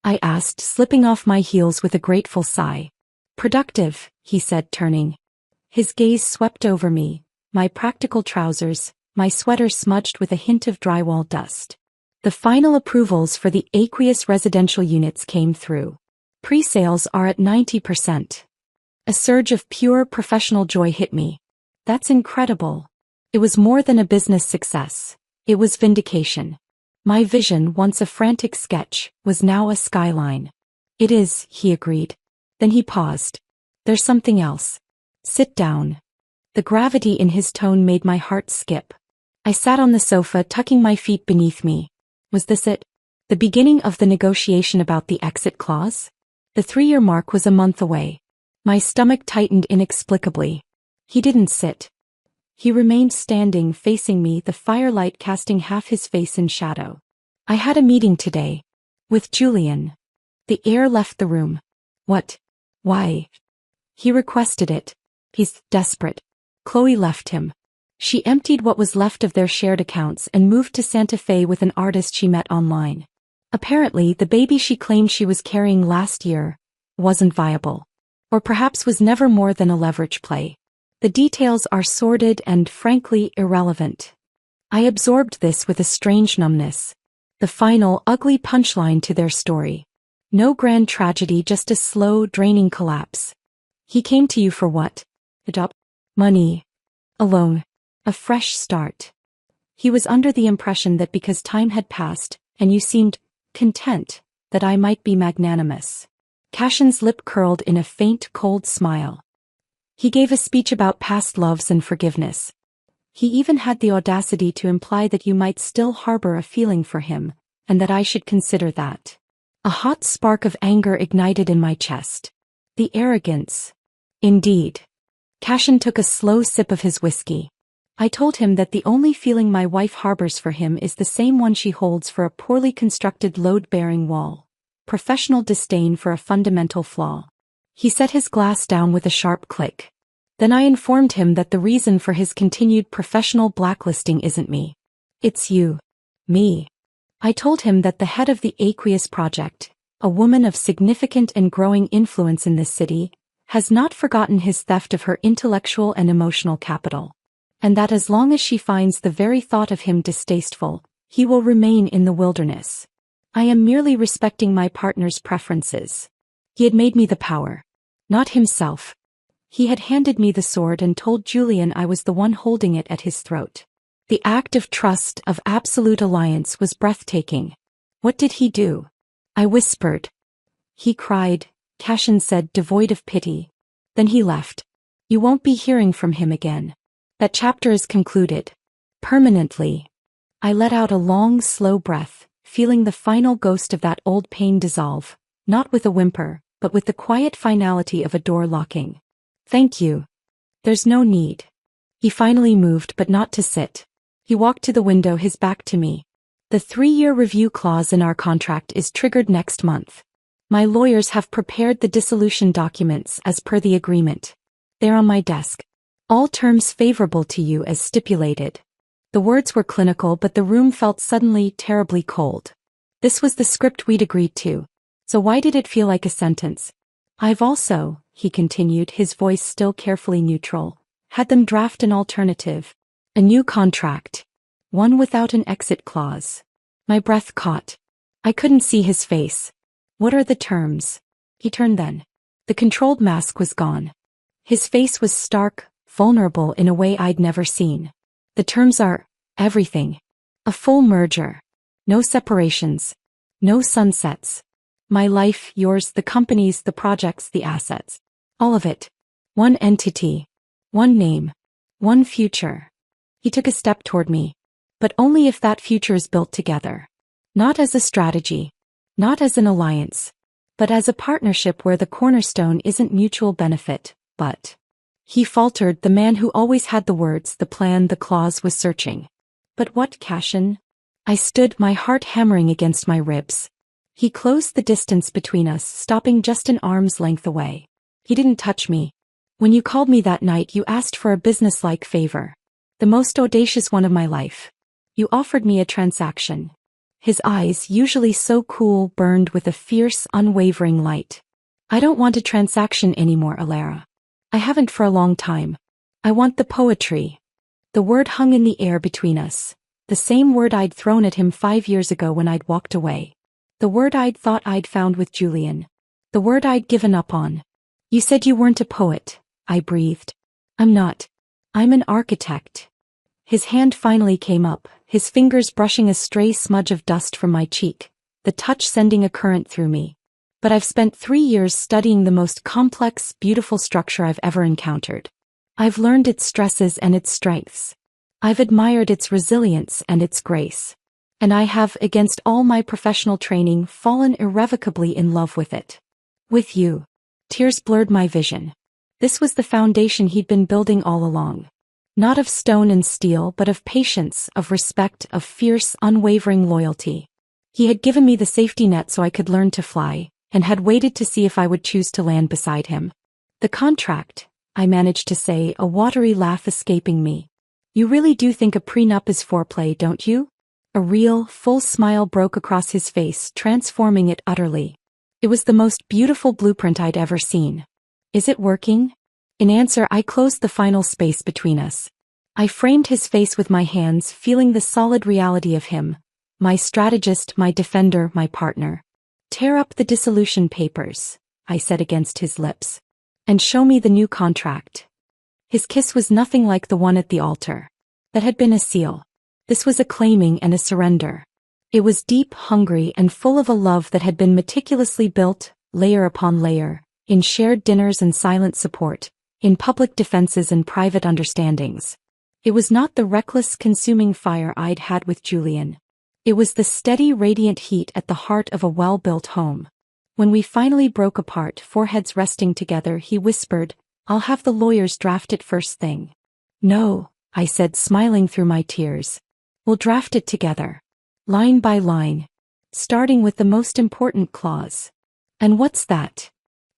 I asked, slipping off my heels with a grateful sigh. Productive, he said, turning. His gaze swept over me, my practical trousers, my sweater smudged with a hint of drywall dust. The final approvals for the Aqueous residential units came through. Pre-sales are at 90%. A surge of pure professional joy hit me. That's incredible. It was more than a business success. It was vindication. My vision, once a frantic sketch, was now a skyline. It is, he agreed. Then he paused. There's something else. Sit down. The gravity in his tone made my heart skip. I sat on the sofa, tucking my feet beneath me. Was this it? The beginning of the negotiation about the exit clause? The 3-year mark was a month away. My stomach tightened inexplicably. He didn't sit. He remained standing, facing me, the firelight casting half his face in shadow. I had a meeting today. With Julian. The air left the room. What? Why? He requested it. He's desperate. Chloe left him. She emptied what was left of their shared accounts and moved to Santa Fe with an artist she met online. Apparently, the baby she claimed she was carrying last year wasn't viable. Or perhaps was never more than a leverage play. The details are sordid and, frankly, irrelevant. I absorbed this with a strange numbness. The final, ugly punchline to their story. No grand tragedy, just a slow, draining collapse. He came to you for what? A job? Money. A loan. A fresh start. He was under the impression that because time had passed, and you seemed content, that I might be magnanimous. Cashin's lip curled in a faint, cold smile. He gave a speech about past loves and forgiveness. He even had the audacity to imply that you might still harbor a feeling for him, and that I should consider that. A hot spark of anger ignited in my chest. The arrogance. Indeed. Cashin took a slow sip of his whiskey. I told him that the only feeling my wife harbors for him is the same one she holds for a poorly constructed load-bearing wall. Professional disdain for a fundamental flaw. He set his glass down with a sharp click. Then I informed him that the reason for his continued professional blacklisting isn't me. It's you. Me. I told him that the head of the Aqueous Project, a woman of significant and growing influence in this city, has not forgotten his theft of her intellectual and emotional capital, and that as long as she finds the very thought of him distasteful, he will remain in the wilderness. I am merely respecting my partner's preferences. He had made me the power, not himself. He had handed me the sword and told Julian I was the one holding it at his throat. The act of trust, of absolute alliance, was breathtaking. What did he do? I whispered. He cried, Cashin said, devoid of pity. Then he left. You won't be hearing from him again. That chapter is concluded. Permanently. I let out a long, slow breath, feeling the final ghost of that old pain dissolve, not with a whimper, but with the quiet finality of a door locking. Thank you. There's no need. He finally moved, but not to sit. He walked to the window, his back to me. The 3-year review clause in our contract is triggered next month. My lawyers have prepared the dissolution documents as per the agreement. They're on my desk. All terms favorable to you as stipulated. The words were clinical, but the room felt suddenly terribly cold. This was the script we'd agreed to. So why did it feel like a sentence? I've also, he continued, his voice still carefully neutral, had them draft an alternative. A new contract. One without an exit clause. My breath caught. I couldn't see his face. What are the terms? He turned then. The controlled mask was gone. His face was stark, vulnerable in a way I'd never seen. The terms are everything. A full merger. No separations. No sunsets. My life, yours, the companies, the projects, the assets. All of it. One entity. One name. One future. He took a step toward me. But only if that future is built together. Not as a strategy. Not as an alliance. But as a partnership where the cornerstone isn't mutual benefit, but... He faltered, the man who always had the words, the plan, the clause was searching. But what, Cashin? I stood, my heart hammering against my ribs. He closed the distance between us, stopping just an arm's length away. He didn't touch me. When you called me that night, you asked for a businesslike favor. The most audacious one of my life. You offered me a transaction. His eyes, usually so cool, burned with a fierce, unwavering light. I don't want a transaction anymore, Alara. I haven't for a long time. I want the poetry. The word hung in the air between us. The same word I'd thrown at him 5 years ago when I'd walked away. The word I'd thought I'd found with Julian. The word I'd given up on. You said you weren't a poet, I breathed. I'm not. I'm an architect. His hand finally came up, his fingers brushing a stray smudge of dust from my cheek, the touch sending a current through me. But I've spent 3 years studying the most complex, beautiful structure I've ever encountered. I've learned its stresses and its strengths. I've admired its resilience and its grace. And I have, against all my professional training, fallen irrevocably in love with it. With you. Tears blurred my vision. This was the foundation he'd been building all along. Not of stone and steel, but of patience, of respect, of fierce, unwavering loyalty. He had given me the safety net so I could learn to fly, and had waited to see if I would choose to land beside him. The contract, I managed to say, a watery laugh escaping me. You really do think a prenup is foreplay, don't you? A real, full smile broke across his face, transforming it utterly. It was the most beautiful blueprint I'd ever seen. Is it working? In answer, I closed the final space between us. I framed his face with my hands, feeling the solid reality of him. My strategist, my defender, my partner. Tear up the dissolution papers, I said against his lips. And show me the new contract. His kiss was nothing like the one at the altar. That had been a seal. This was a claiming and a surrender. It was deep, hungry, and full of a love that had been meticulously built, layer upon layer, in shared dinners and silent support, in public defenses and private understandings. It was not the reckless, consuming fire I'd had with Julian. It was the steady, radiant heat at the heart of a well-built home. When we finally broke apart, foreheads resting together, he whispered, I'll have the lawyers draft it first thing. No, I said, smiling through my tears. We'll draft it together. Line by line. Starting with the most important clause. And what's that?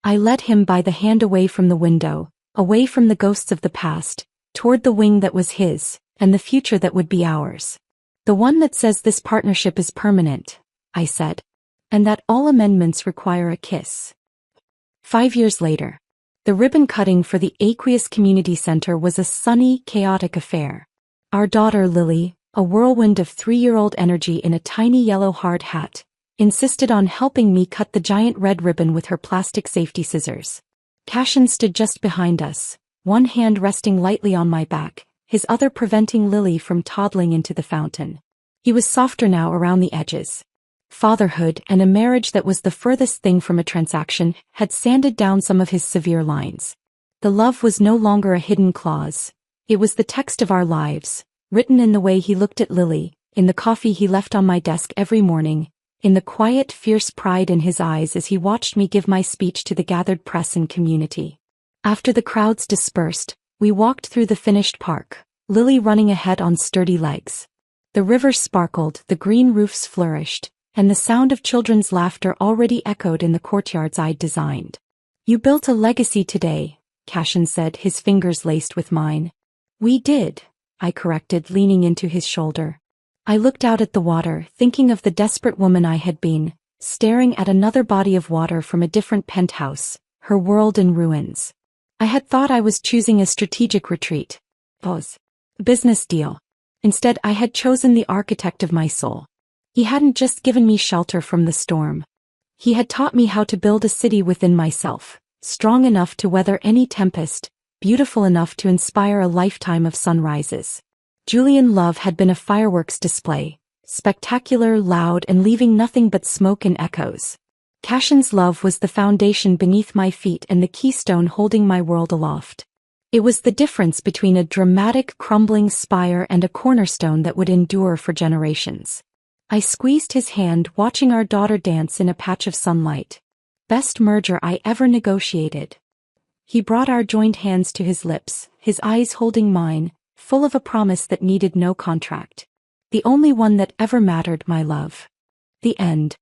I led him by the hand away from the window, away from the ghosts of the past, toward the wing that was his, and the future that would be ours. The one that says this partnership is permanent, I said. And that all amendments require a kiss. 5 years later. The ribbon cutting for the Aqueous Community Center was a sunny, chaotic affair. Our daughter Lily, a whirlwind of 3-year-old energy in a tiny yellow hard hat, insisted on helping me cut the giant red ribbon with her plastic safety scissors. Cashin stood just behind us, one hand resting lightly on my back, his other preventing Lily from toddling into the fountain. He was softer now around the edges. Fatherhood and a marriage that was the furthest thing from a transaction had sanded down some of his severe lines. The love was no longer a hidden clause. It was the text of our lives, written in the way he looked at Lily, in the coffee he left on my desk every morning, in the quiet, fierce pride in his eyes as he watched me give my speech to the gathered press and community. After the crowds dispersed, we walked through the finished park, Lily running ahead on sturdy legs. The river sparkled, the green roofs flourished, and the sound of children's laughter already echoed in the courtyards I'd designed. You built a legacy today, Cashin said, his fingers laced with mine. We did, I corrected, leaning into his shoulder. I looked out at the water, thinking of the desperate woman I had been, staring at another body of water from a different penthouse, her world in ruins. I had thought I was choosing a strategic retreat. Business deal. Instead, I had chosen the architect of my soul. He hadn't just given me shelter from the storm. He had taught me how to build a city within myself, strong enough to weather any tempest, beautiful enough to inspire a lifetime of sunrises. Julian love had been a fireworks display, spectacular, loud, and leaving nothing but smoke and echoes. Cashin's love was the foundation beneath my feet and the keystone holding my world aloft. It was the difference between a dramatic, crumbling spire and a cornerstone that would endure for generations. I squeezed his hand, watching our daughter dance in a patch of sunlight. Best merger I ever negotiated. He brought our joined hands to his lips, his eyes holding mine, full of a promise that needed no contract. The only one that ever mattered, my love. The end.